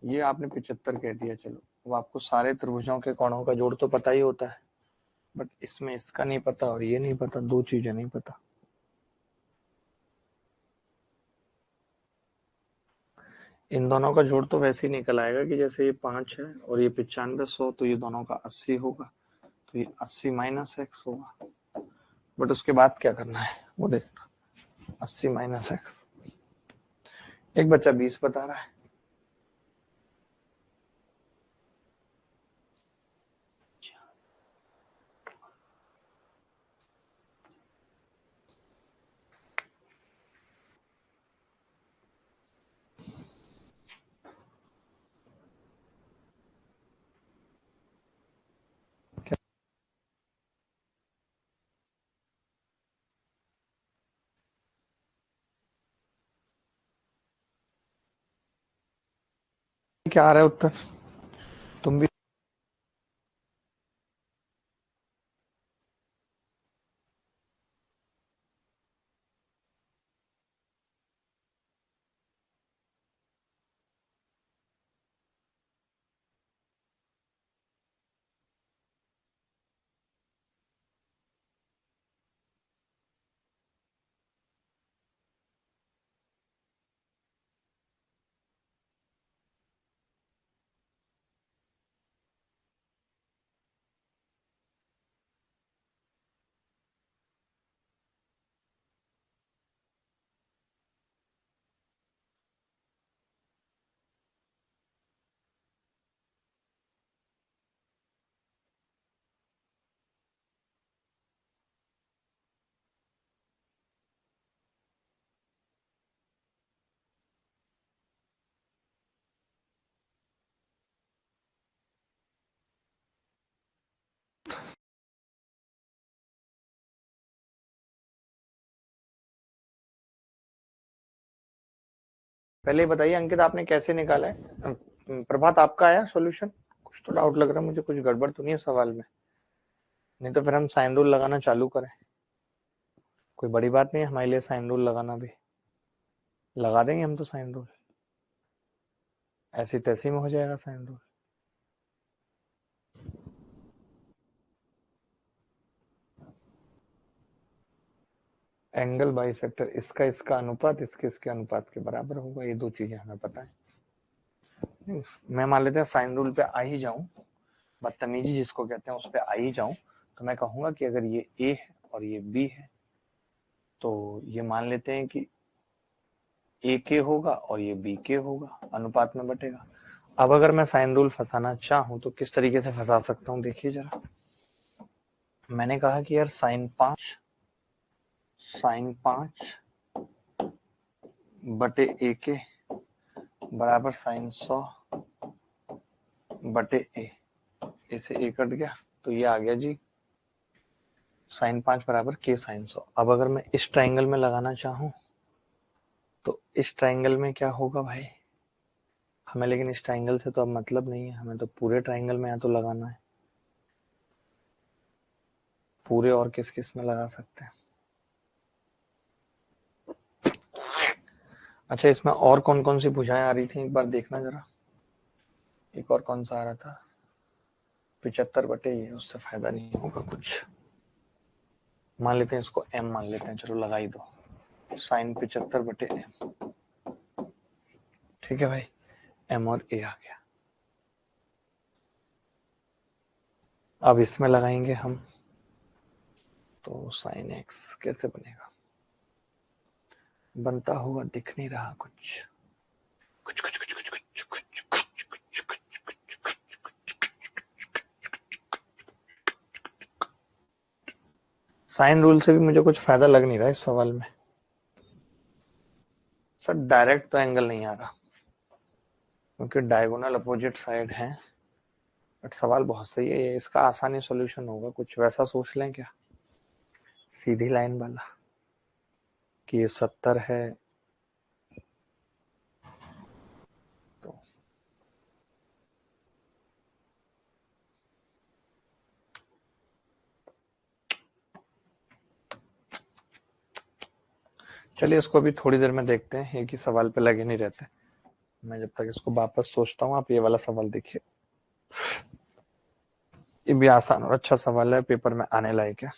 ये आपने 75 कह दिया, चलो अब आपको सारे त्रिभुजों के कोणों का जोड़ तो पता ही होता है, बट इसमें इसका नहीं पता और ये नहीं पता, दो चीजें नहीं पता। इन दोनों का जोड़ तो वैसे ही निकल आएगा कि जैसे ये 5 है और ये 95, 100, तो ये दोनों का 80 होगा, तो ये 80 माइनस एक्स होगा। बट उसके बाद क्या करना है वो देखना। 80 माइनस एक्स। एक बच्चा 20 बता रहा है। क्या आ रहा है उत्तर? तुम भी पहले बताइए अंकित, आपने कैसे निकाला है? प्रभात, आपका आया सॉल्यूशन? कुछ तो डाउट लग रहा है मुझे, कुछ गड़बड़ तो नहीं है सवाल में? नहीं तो फिर हम साइन रूल लगाना चालू करें। कोई बड़ी बात नहीं है हमारे लिए साइन रूल लगाना भी, लगा देंगे हम तो साइन रूल, ऐसी तैसी में हो जाएगा साइन रूल। एंगल बाइसेक्टर, इसका इसका अनुपात इसके इसके अनुपात के बराबर होगा, ये दो चीजें हमें पता है। मैं मान लेते हैं साइन रूल पे आ ही जाऊं, बदतमीजी जिसको कहते हैं उस पे आ ही जाऊं, तो मैं कहूंगा कि अगर ये ए है और ये बी है, तो ये मान लेते हैं कि ए के होगा और ये बी के होगा, अनुपात में बटेगा। अब अगर मैं साइन रूल फंसाना चाहूं तो किस तरीके से फंसा सकता हूं, देखिए जरा। मैंने कहा कि यार साइन 5 बटे ए के बराबर sin 100 बटे ए, इसे ए कट गया तो ये आ गया जी sin 5 बराबर के sin 100। अब अगर मैं इस ट्राइंगल में लगाना चाहूं तो इस ट्राइंगल में क्या होगा भाई हमें, लेकिन इस ट्राइंगल से तो अब मतलब नहीं है, हमें तो पूरे ट्राइंगल में या तो लगाना है, पूरे और किस किस में लगा सकते हैं। अच्छा, इसमें और कौन कौन सी भुजाएं आ रही थी एक बार देखना जरा, एक और कौन सा आ रहा था, 75 बटे ये, उससे फायदा नहीं होगा कुछ, मान लेते हैं इसको m मान लेते हैं, चलो लगा ही दो, sin 75 बटे m, ठीक है भाई, m और a आ गया। अब इसमें लगाएंगे हम, तो साइन x कैसे बनेगा, बनता हुआ दिख नहीं रहा कुछ, कुछ कुछ कुछ कुछ कुछ कुछ कुछ कुछ। साइन रूल से भी मुझे कुछ फायदा लग नहीं रहा इस सवाल में सर, डायरेक्ट तो एंगल नहीं आ रहा क्योंकि डायगोनल अपोजिट साइड है, बट सवाल बहुत सही है, ये इसका आसानी सॉल्यूशन होगा, कुछ वैसा सोच लें क्या, सीधी लाइन वाला, कि ये 70 है तो चलिए इसको अभी थोड़ी देर में देखते हैं, एक ही सवाल पे लगे नहीं रहते, मैं जब तक इसको वापस सोचता हूँ आप ये वाला सवाल देखिए, ये भी आसान और अच्छा सवाल है, पेपर में आने लायक है।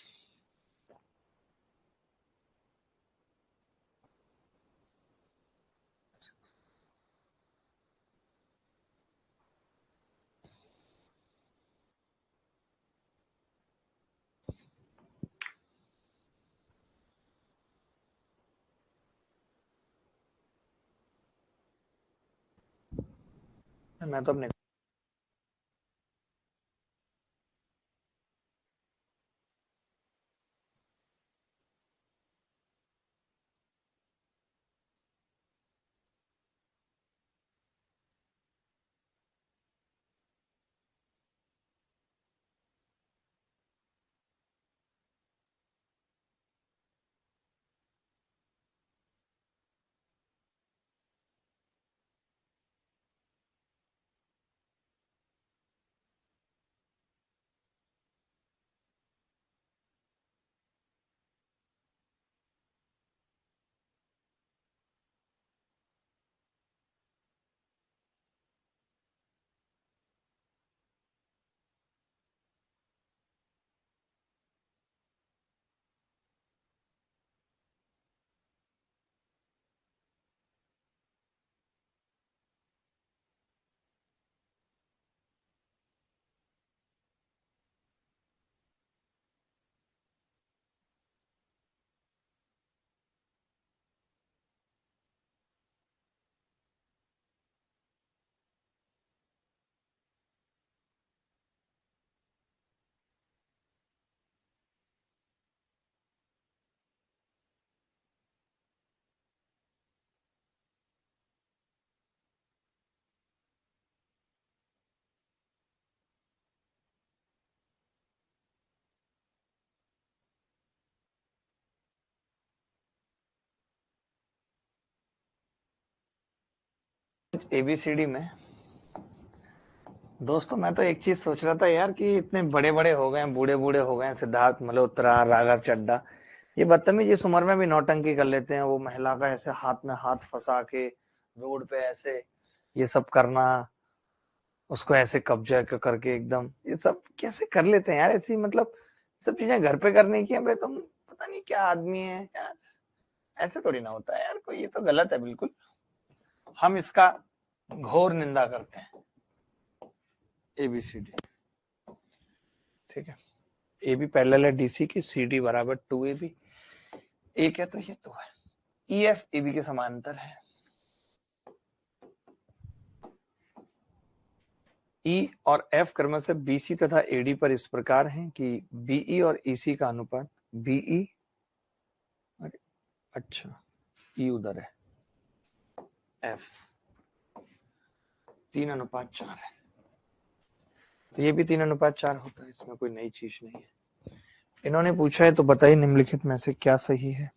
मैं तो अपने एबीसीडी में दोस्तों मैं तो एक चीज सोच रहा था यार कि इतने बड़े बड़े हो गए, बूढ़े बूढ़े हो गए, सिद्धार्थ मल्होत्रा, राघव चड्ढा, ये बदतमीज इस उम्र में भी नौटंकी कर लेते हैं। वो महिला का ऐसे हाथ में हाथ फंसा के रोड पे ऐसे ये सब करना, उसको ऐसे कब्जा करके एकदम, ये सब कैसे कर लेते हैं यार ऐसी, मतलब सब चीजें घर पे करने की। हमें तुम पता नहीं क्या आदमी है यार, ऐसे थोड़ी ना होता है यार कोई, ये तो गलत है बिल्कुल। हम इसका घोर निंदा करते हैं। एबीसीडी ठीक है, ए बी पैरेलल है डीसी की, सी डी बराबर 2AB, एक है तो ये 2 है। ई एफ ए बी के समांतर है। ई और एफ क्रम से बीसी तथा एडी पर इस प्रकार हैं कि बीई और ईसी का अनुपात बीई, अच्छा ई उधर है, एफ 3:4 है, तो ये भी 3:4 होता है, इसमें कोई नई चीज नहीं है। इन्होंने पूछा है तो बताइए निम्नलिखित में से क्या सही है।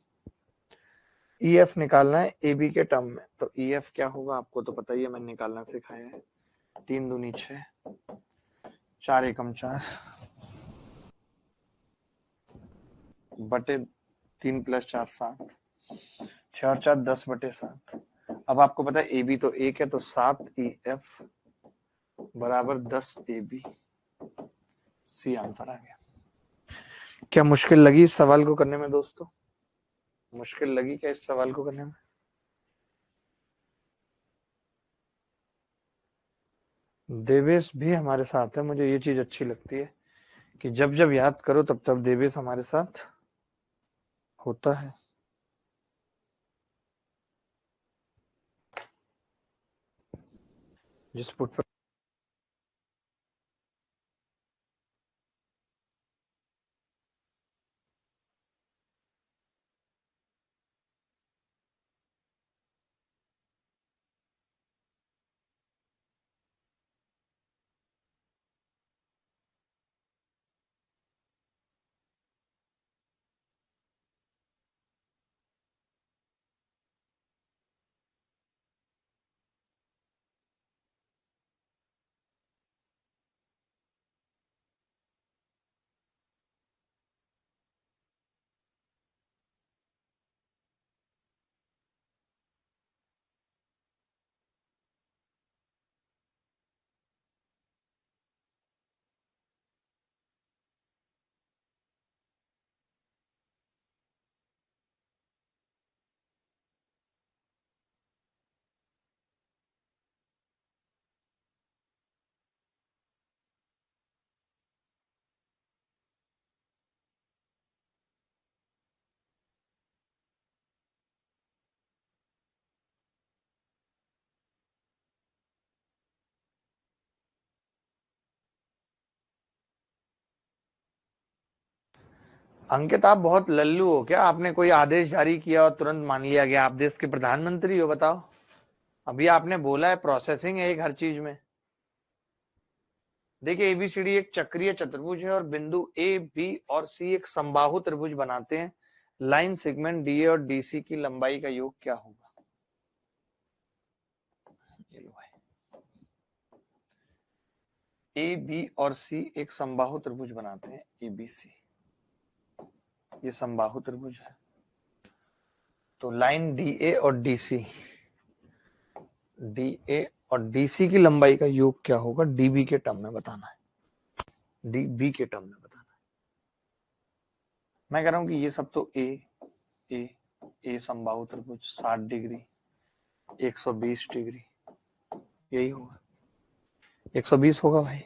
ई एफ निकालना है ए बी के टर्म में, तो ई एफ क्या होगा आपको तो पता ही है, मैंने निकालना सिखाया है। 3 दूनी 6, 4 एकम 4 बटे 3 + 4 7, 6 और 4 10/7। अब आपको पता है ए बी तो 1 है, तो 7 ई एफ बराबर 10 ए बी, सी आंसर आ गया। क्या मुश्किल लगी इस सवाल को करने में दोस्तों? मुश्किल लगी क्या इस सवाल को करने में? देवेश भी हमारे साथ है, मुझे ये चीज अच्छी लगती है कि जब जब याद करो तब तब देवेश हमारे साथ होता है। जिस फुट पर अंकित आप बहुत लल्लू हो क्या? आपने कोई आदेश जारी किया और तुरंत मान लिया गया? आप देश के प्रधानमंत्री हो, बताओ। अभी आपने बोला है प्रोसेसिंग है एक हर चीज में। देखिए एबीसीडी एक चक्रीय चतुर्भुज है और बिंदु ए बी और सी एक समबाहु त्रिभुज बनाते हैं। लाइन सेगमेंट डीए और डीसी की लंबाई का योग क्या होगा? ये लो भाई, ए बी और सी एक समबाहु त्रिभुज बनाते हैं, एबीसी, ये समबाहु त्रिभुज है। तो लाइन डीए और डीसी, डीए और डीसी की लंबाई का योग क्या होगा? डीबी के टर्म में बताना है, डीबी के टर्म में बताना है। मैं कह रहा हूं कि ये सब तो ए समबाहु त्रिभुज 60 डिग्री, 120 डिग्री, यही होगा, 120 होगा भाई।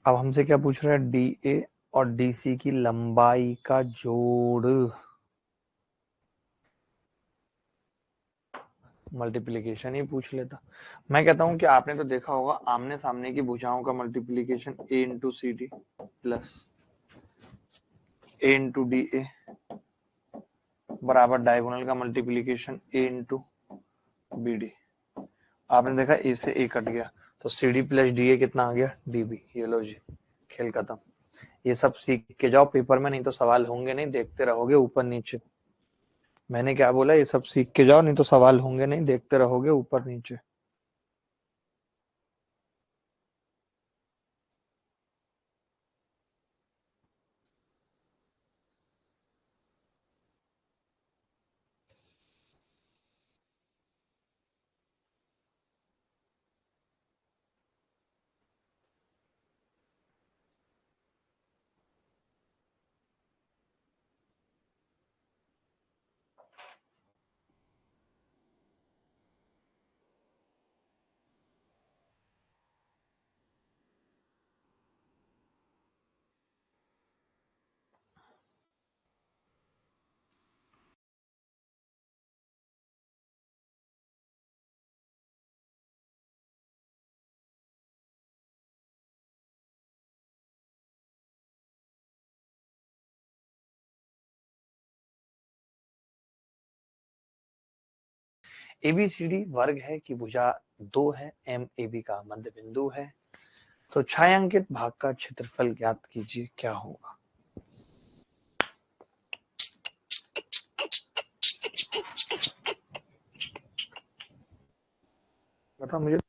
अब हमसे क्या पूछ रहा है? डीए और डीसी की लंबाई का जोड़, मल्टीप्लीकेशन ही पूछ लेता। मैं कहता हूं कि आपने तो देखा होगा आमने सामने की भुजाओं का multiplication A into C D plus A into D A बराबर डायगोनल का multiplication A into B D. आपने देखा ए से ए कट गया तो C D plus D A कितना आ गया? D B. ये लो जी, खेल खत्म। ये सब सीख के जाओ पेपर में, नहीं तो सवाल होंगे नहीं, देखते रहोगे ऊपर नीचे। मैंने क्या बोला, ये सब सीख के जाओ, नहीं तो सवाल होंगे नहीं, देखते रहोगे ऊपर नीचे। एबीसीडी वर्ग है कि भुजा 2 है, एम ए बी का मध्य बिंदु है, तो छायांकित भाग का क्षेत्रफल ज्ञात कीजिए, क्या होगा। बता मुझे।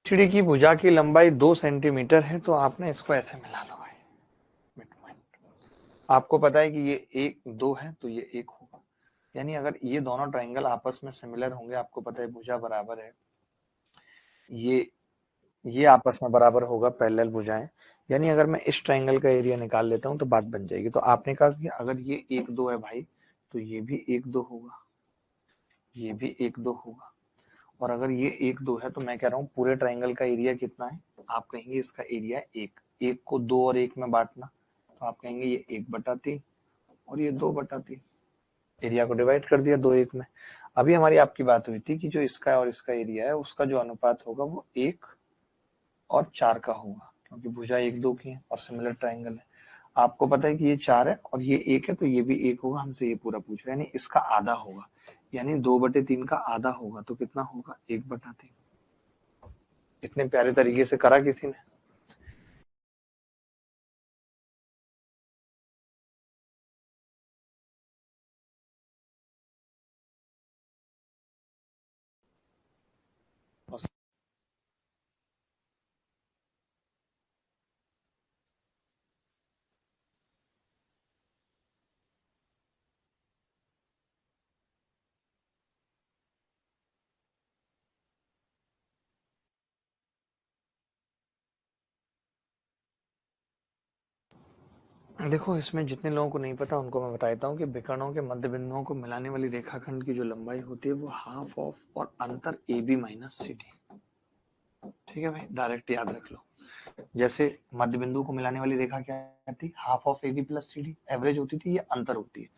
सीढ़ी की भुजा की लंबाई 2 सेंटीमीटर है, तो आपने इसको ऐसे मिला लो भाई। आपको पता है कि ये 1 2 है, तो ये 1 होगा, यानी अगर ये दोनों ट्रायंगल आपस में सिमिलर होंगे, आपको पता है भुजा बराबर है, ये आपस में बराबर होगा, पैरेलल भुजाएं, यानी अगर मैं इस ट्रायंगल का एरिया निकाल लेता हूं तो बात बन जाएगी। तो आपने कहा कि अगर ये 1 2 है भाई, तो ये भी 1 2 होगा, ये भी 1 2 होगा, और अगर ये 1 2 है, तो मैं कह रहा हूँ पूरे ट्रायंगल का एरिया कितना है, आप कहेंगे इसका एरिया 1, 1 को 2 और 1 में बांटना, तो आप कहेंगे ये 1/3 और ये 2/3, एरिया को डिवाइड कर दिया 2 1 में। अभी हमारी आपकी बात हुई थी कि जो इसका और इसका एरिया है, उसका जो अनुपात होगा वो 1 और 4 का होगा, क्योंकि भुजा 1 2 की है और सिमिलर ट्रायंगल है। आपको पता है कि ये 4 है और ये 1 है, तो ये भी 1 होगा, हमसे ये पूरा पूछ रहा है, यानी इसका आधा होगा, यानी 2/3 का आधा होगा, तो कितना होगा, 1/3। इतने प्यारे तरीके से करा किसी ने। देखो, इसमें जितने लोगों को नहीं पता उनको मैं बता देता हूँ कि विकर्णों के मध्य बिंदुओं को मिलाने वाली रेखाखंड की जो लंबाई होती है वो हाफ ऑफ और अंतर A B minus C D. ठीक है भाई, डायरेक्ट याद रख लो। जैसे मध्य बिंदु को मिलाने वाली रेखा क्या थी, half of A B plus C D average होती थी, ये अंतर होती है।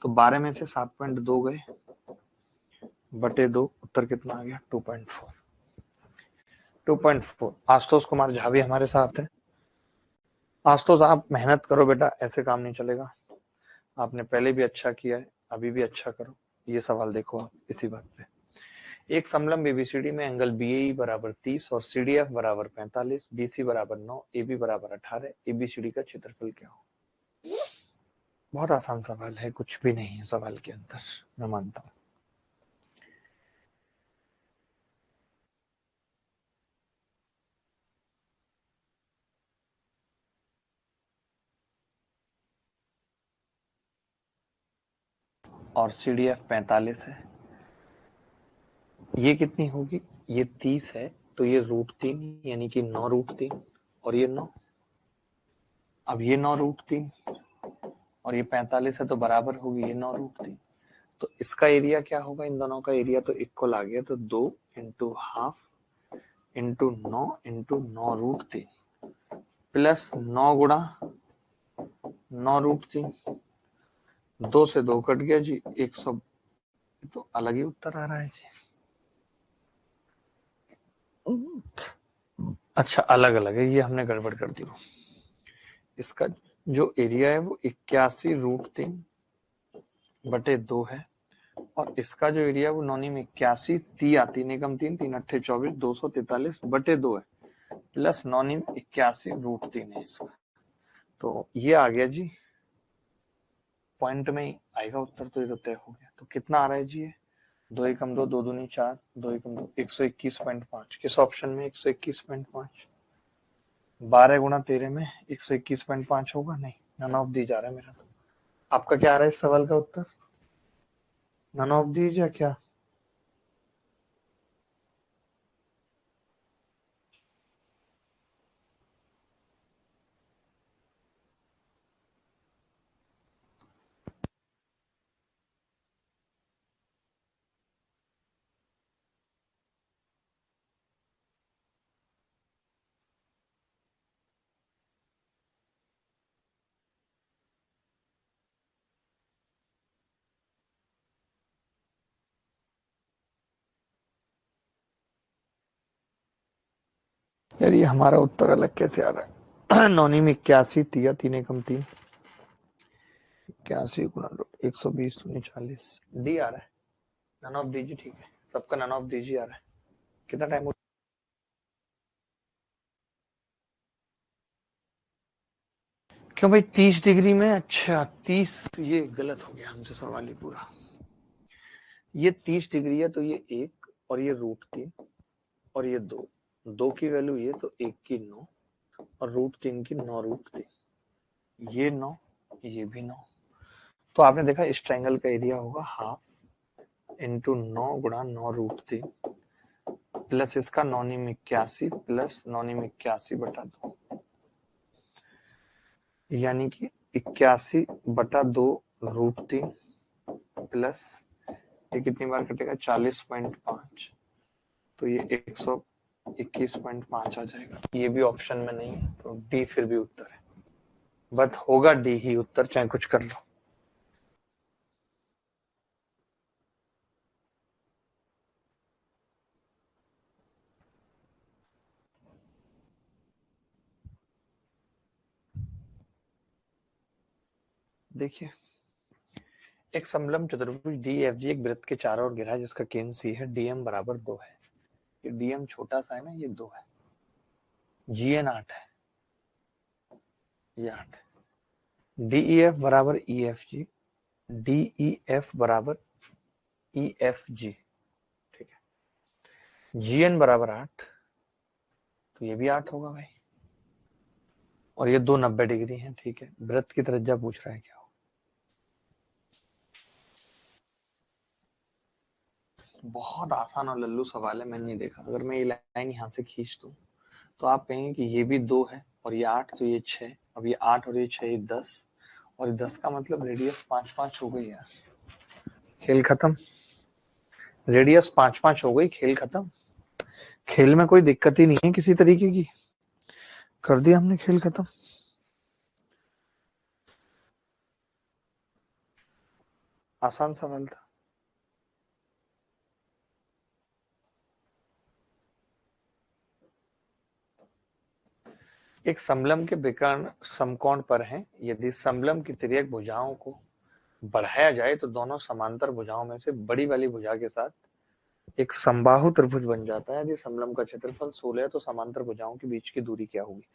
तो 12 में से 7.2 गए बटे 2, उत्तर कितना आ गया, 2.4। 2.4। आशुतोष कुमार झा भी हमारे साथ है। आशुतोष आप मेहनत करो बेटा, ऐसे काम नहीं चलेगा। आपने पहले भी अच्छा किया है, अभी भी अच्छा करो। ये सवाल देखो आप इसी बात पे। एक समलंब एबीसीडी में एंगल बीई बराबर 30 और सीडीएफ बराबर 45, बीसी बराबर 9, एबी बराबर 18, एबीसीडी का क्षेत्रफल क्या हो। बहुत आसान सवाल है, कुछ भी नहीं है सवाल के अंदर, मैं मानता हूँ। और सीडीएफ 45 है, ये कितनी होगी, ये 30 है, तो ये √3 यानी कि 9√3, और ये 9, अब ये 9√3 और ये 45 है, तो बराबर होगी ये 9√3। तो इसका एरिया क्या होगा, इन दोनों का एरिया तो इक्वल आ गया, तो 2 into half into 9 into 9√3 plus 9 गुणा 9√3, 2 से 2 कट गया जी, 100। तो अलग ही उत्तर आ रहा है जी। अच्छा, अलग अलग है, ये हमने गड़बड़ कर दी। इसका जो एरिया है वो 81√3 बटे 2 है, और इसका जो एरिया वो नौनी में 81, तिया 3 एकम 3, 3 अट्ठे 24, 243/2 है, प्लस नौनी में 81√3 है इसका। तो ये आ गया जी, पॉइंट में ही आएगा उत्तर, तो ये तो तय हो गया। तो कितना आ रहा है जी ये? 2 एकम 2, 2 दूनी 4, 2 एकम 2, 121.5। किस ऑप्शन में 121.5? 12 गुणा 13 में 121.5 होगा? नहीं, नन ऑफ दी जा रहा है मेरा। तो आपका क्या आ रहा है इस सवाल का उत्तर? नन ऑफ दी या क्या? यार ये हमारा उत्तर अलग कैसे आ रहा है? नौनी में 81, तिया 3 एकम 3, 81 गुणा 120 दूनी 40, डी आ रहा है। नन ऑफ दीजिए, ठीक है, सबका नन ऑफ दीजिए आ रहा है। कितना टाइम हो? क्यों भाई 30 डिग्री में? अच्छा 30, ये गलत हो गया हमसे सवाल ही पूरा। ये 30 डिग्री है तो ये 1 और ये √3 और ये 2, 2 की वैल्यू ये, तो 1 की 9 और √3 की 9√3, ये 9, ये भी 9। तो आपने देखा इस ट्रायंगल का एरिया होगा हाफ इंटू 9 गुणा 9√3 प्लस इसका नौनी में 81 प्लस नौनी में 81/2, यानी कि 81/2√3 प्लस ये कितनी बार कटेगा? 40.5, तो ये 121.5 आ जाएगा। ये भी ऑप्शन में नहीं है, तो डी फिर भी उत्तर है। बट होगा डी ही उत्तर, चाहे कुछ कर लो। देखिए, एक समलंब चतुर्भुज DFG एक वृत्त के चारों ओर घिरा है जिसका केंद्र सी है, DM बराबर 2 है। ये DM छोटा सा है ना, ये 2 है, GN 8 है, ये 8 है। DEF बराबर EFG, DEF बराबर EFG, ठीक है। GN बराबर 8, तो ये भी 8 होगा भाई। और ये दो 90 डिग्री हैं, ठीक है। वृत्त की त्रिज्या पूछ रहा है क्या? बहुत आसान और लल्लू सवाल है, मैंने नहीं देखा। अगर मैं ये लाइन यहाँ से खींच दूं तो आप कहेंगे कि ये भी 2 है और ये 8, तो ये 6, अब ये 8 और ये 6, ये 10, और ये 10 का मतलब रेडियस 5-5 हो गई यार, खेल खत्म। रेडियस 5-5 हो गई, खेल खत्म। खेल में कोई दिक्कत ही नहीं है किसी तरीके की, कर दिया हमने खेल खत्म। आसान सवाल था। एक समलंब के विकर्ण समकोण पर हैं, यदि समलंब की तिर्यक भुजाओं को बढ़ाया जाए तो दोनों समांतर भुजाओं में से बड़ी वाली भुजा के साथ एक समबाहु त्रिभुज बन जाता है। यदि समलंब का क्षेत्रफल 16 है तो समांतर भुजाओं के बीच की दूरी क्या होगी?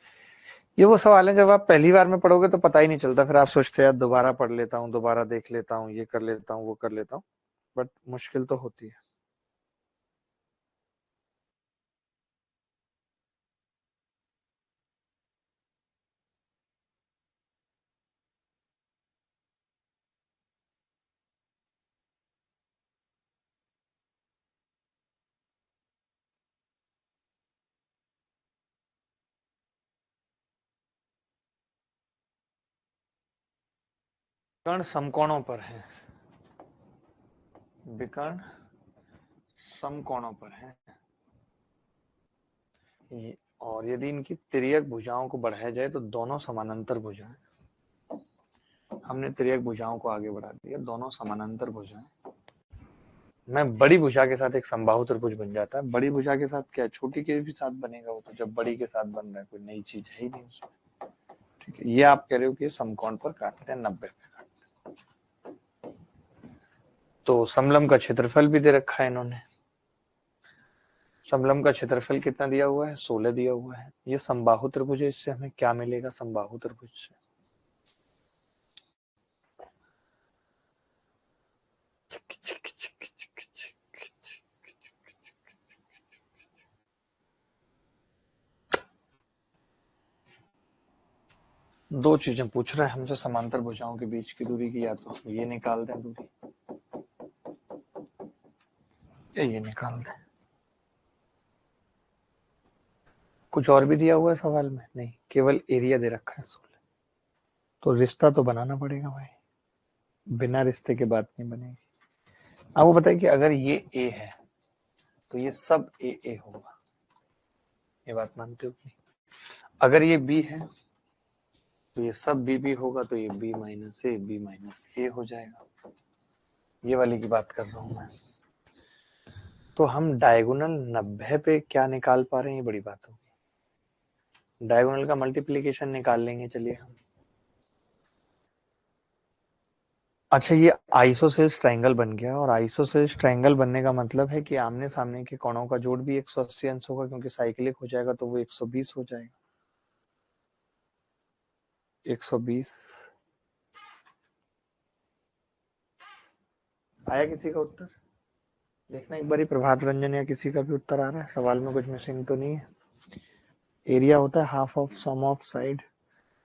ये वो सवाल है जब आप पहली बार में पढ़ोगे तो पता ही नहीं चलता, फिर आप सोचते हैं यार दोबारा पढ़ लेता हूँ, दोबारा देख लेता हूँ, ये कर लेता हूँ, वो कर लेता हूँ, बट मुश्किल तो होती है। विकर्ण समकोणों पर है, विकर्ण समकोणों पर है, और यदि इनकी तिर्यक भुजाओं को बढ़ाया जाए तो दोनों समानांतर भुजाएं, हमने तिर्यक भुजाओं को आगे बढ़ा दिया, दोनों समानांतर भुजाएं में बड़ी भुजा के साथ एक समबाहु त्रिभुज बन जाता है। बड़ी भुजा के साथ क्या, छोटी के भी साथ बनेगा वो, तो जब बड़ी के साथ बन रहा है, कोई नई चीज है ही नहीं उसमें, ठीक है। ये आप कह रहे हो कि समकोण पर काटते हैं 90 पे। तो समलंब का क्षेत्रफल भी दे रखा है इन्होंने। समलंब का क्षेत्रफल कितना दिया हुआ है? 16 दिया हुआ है। ये समबाहु त्रिभुज है, इससे हमें क्या मिलेगा? समबाहु त्रिभुज से दो चीजें पूछ रहा है हमसे समांतर भुजाओं के बीच की दूरी की, या तो ये निकाल दें दूरी या ये निकाल दें। कुछ और भी दिया हुआ है सवाल में? नहीं, केवल एरिया दे रखा है 16। तो रिश्ता तो बनाना पड़ेगा भाई, बिना रिश्ते के बात नहीं बनेगी। आपको बताइए कि अगर ये ए है तो ये सब ए होगा, ये बात मानते हो कि नहीं? अगर ये बी है तो ये सब बी होगा, तो ये बी माइनस ए हो जाएगा। ये वाली की बात कर रहा हूं मैं। तो हम डायगोनल 90 पे क्या निकाल पा रहे हैं, ये बड़ी बात होगी। डायगोनल का मल्टीप्लीकेशन निकाल लेंगे, चलिए हम। अच्छा, ये आइसोसेल्स ट्रायंगल बन गया, और आइसोसेल्स ट्रायंगल बनने का मतलब है कि आमने सामने के कोणों का जोड़ भी 180 अंश होगा, क्योंकि साइक्लिक हो जाएगा तो वो 120 हो जाएगा। 120 आया किसी का उत्तर? देखना एक बारी प्रभात रंजन या किसी का भी उत्तर आ रहा है, सवाल में कुछ मिसिंग तो नहीं है। एरिया होता है half of sum of side.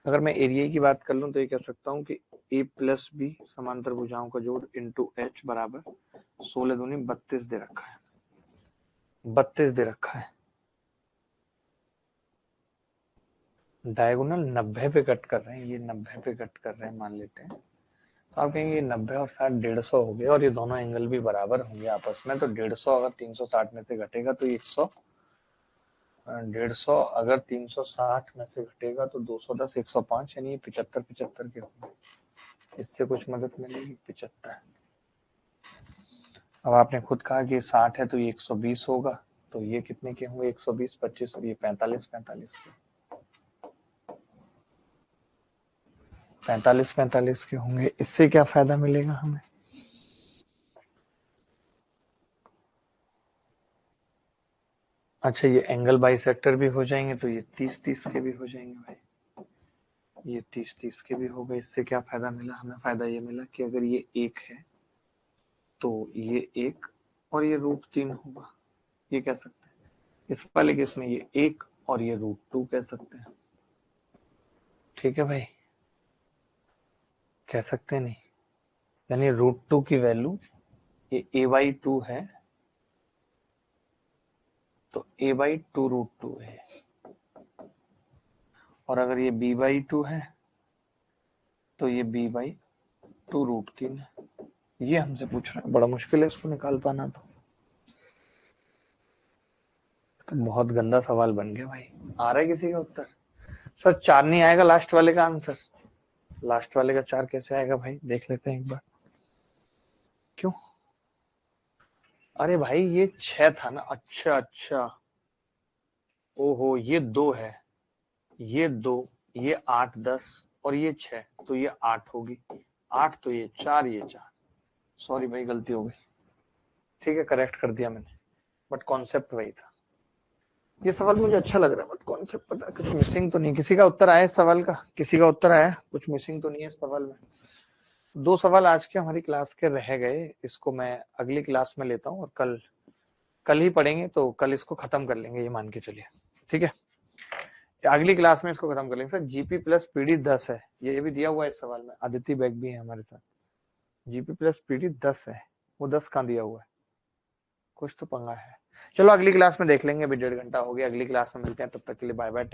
अगर मैं एरिया की बात कर लूं तो ये कह सकता हूं कि ए प्लस बी समांतर भुजाओं का जोड़ इंटू एच बराबर 16 दूनी 32 दे रखा है। 32 दे रखा है। डायगोनल 90 पे कट कर रहे हैं, ये 90 पे कट कर रहे हैं मान लेते हैं, तो आप कहेंगे 90 और 60 150 हो गए, और ये दोनों एंगल भी बराबर होंगे आपस में। तो 150 अगर 360 में से घटेगा तो 100, 150 अगर 360 में से घटेगा तो 210, 105, यानी 75 75 के होंगे। इससे कुछ मदद मिलेगी? 75। अब आपने खुद कहा कि 60 है तो ये 120 होगा, तो ये कितने के होंगे? 120 25, ये 45 45 के, 45 45 के होंगे। इससे क्या फायदा मिलेगा हमें? अच्छा, ये एंगल बाइसेक्टर भी हो जाएंगे, तो ये 30 30 के भी हो जाएंगे भाई, ये 30 30 के भी हो गए। इससे क्या फायदा मिला हमें? फायदा ये मिला कि अगर ये 1 है तो ये 1 और ये √3 होगा, ये कह सकते हैं। इस वाले केस में ये 1 और ये √2 कह सकते हैं। ठीक है भाई, कह सकते हैं नहीं? यानी √2 की वैल्यू, ये a/2 है तो a/2 √2 है, और अगर ये b/2 है तो ये b/2 √3 है। ये हमसे पूछ रहा है, बड़ा मुश्किल है इसको निकाल पाना। तो बहुत गंदा सवाल बन गया भाई। आ रहा है किसी का उत्तर? सर 4 नहीं आएगा लास्ट वाले का आंसर? लास्ट वाले का 4 कैसे आएगा भाई, देख लेते हैं एक बार। क्यों? अरे भाई ये 6 था ना। अच्छा अच्छा, ओहो, ये 2 है, ये 2, ये 8 10 और ये 6, तो ये 8 होगी। 8 तो ये 4, ये 4। सॉरी भाई, गलती हो गई। ठीक है, करेक्ट कर दिया मैंने, बट कॉन्सेप्ट वही था। ये सवाल मुझे अच्छा लग रहा है, बट कॉन्सेप्ट पता कुछ मिसिंग तो नहीं। किसी का उत्तर आया इस सवाल का? किसी का उत्तर आया? कुछ मिसिंग तो नहीं है इस सवाल में? 2 सवाल आज के हमारी क्लास के रह गए, इसको मैं अगली क्लास में लेता हूँ, और कल ही पढ़ेंगे, तो कल इसको खत्म कर लेंगे, ये मान के चलिए। ठीक है, अगली क्लास में इसको खत्म कर लेंगे। सर जीपी प्लस पीडी 10 है, ये भी दिया हुआ है इस सवाल में। आदित्य बैग भी है हमारे साथ। जीपी प्लस पीडी 10 है, वो 10 कहाँ दिया हुआ है? कुछ तो पंगा है। चलो अगली क्लास में देख लेंगे, अभी 1.5 घंटा हो गया, अगली क्लास में मिलते हैं, तब तक के लिए बाय बाय।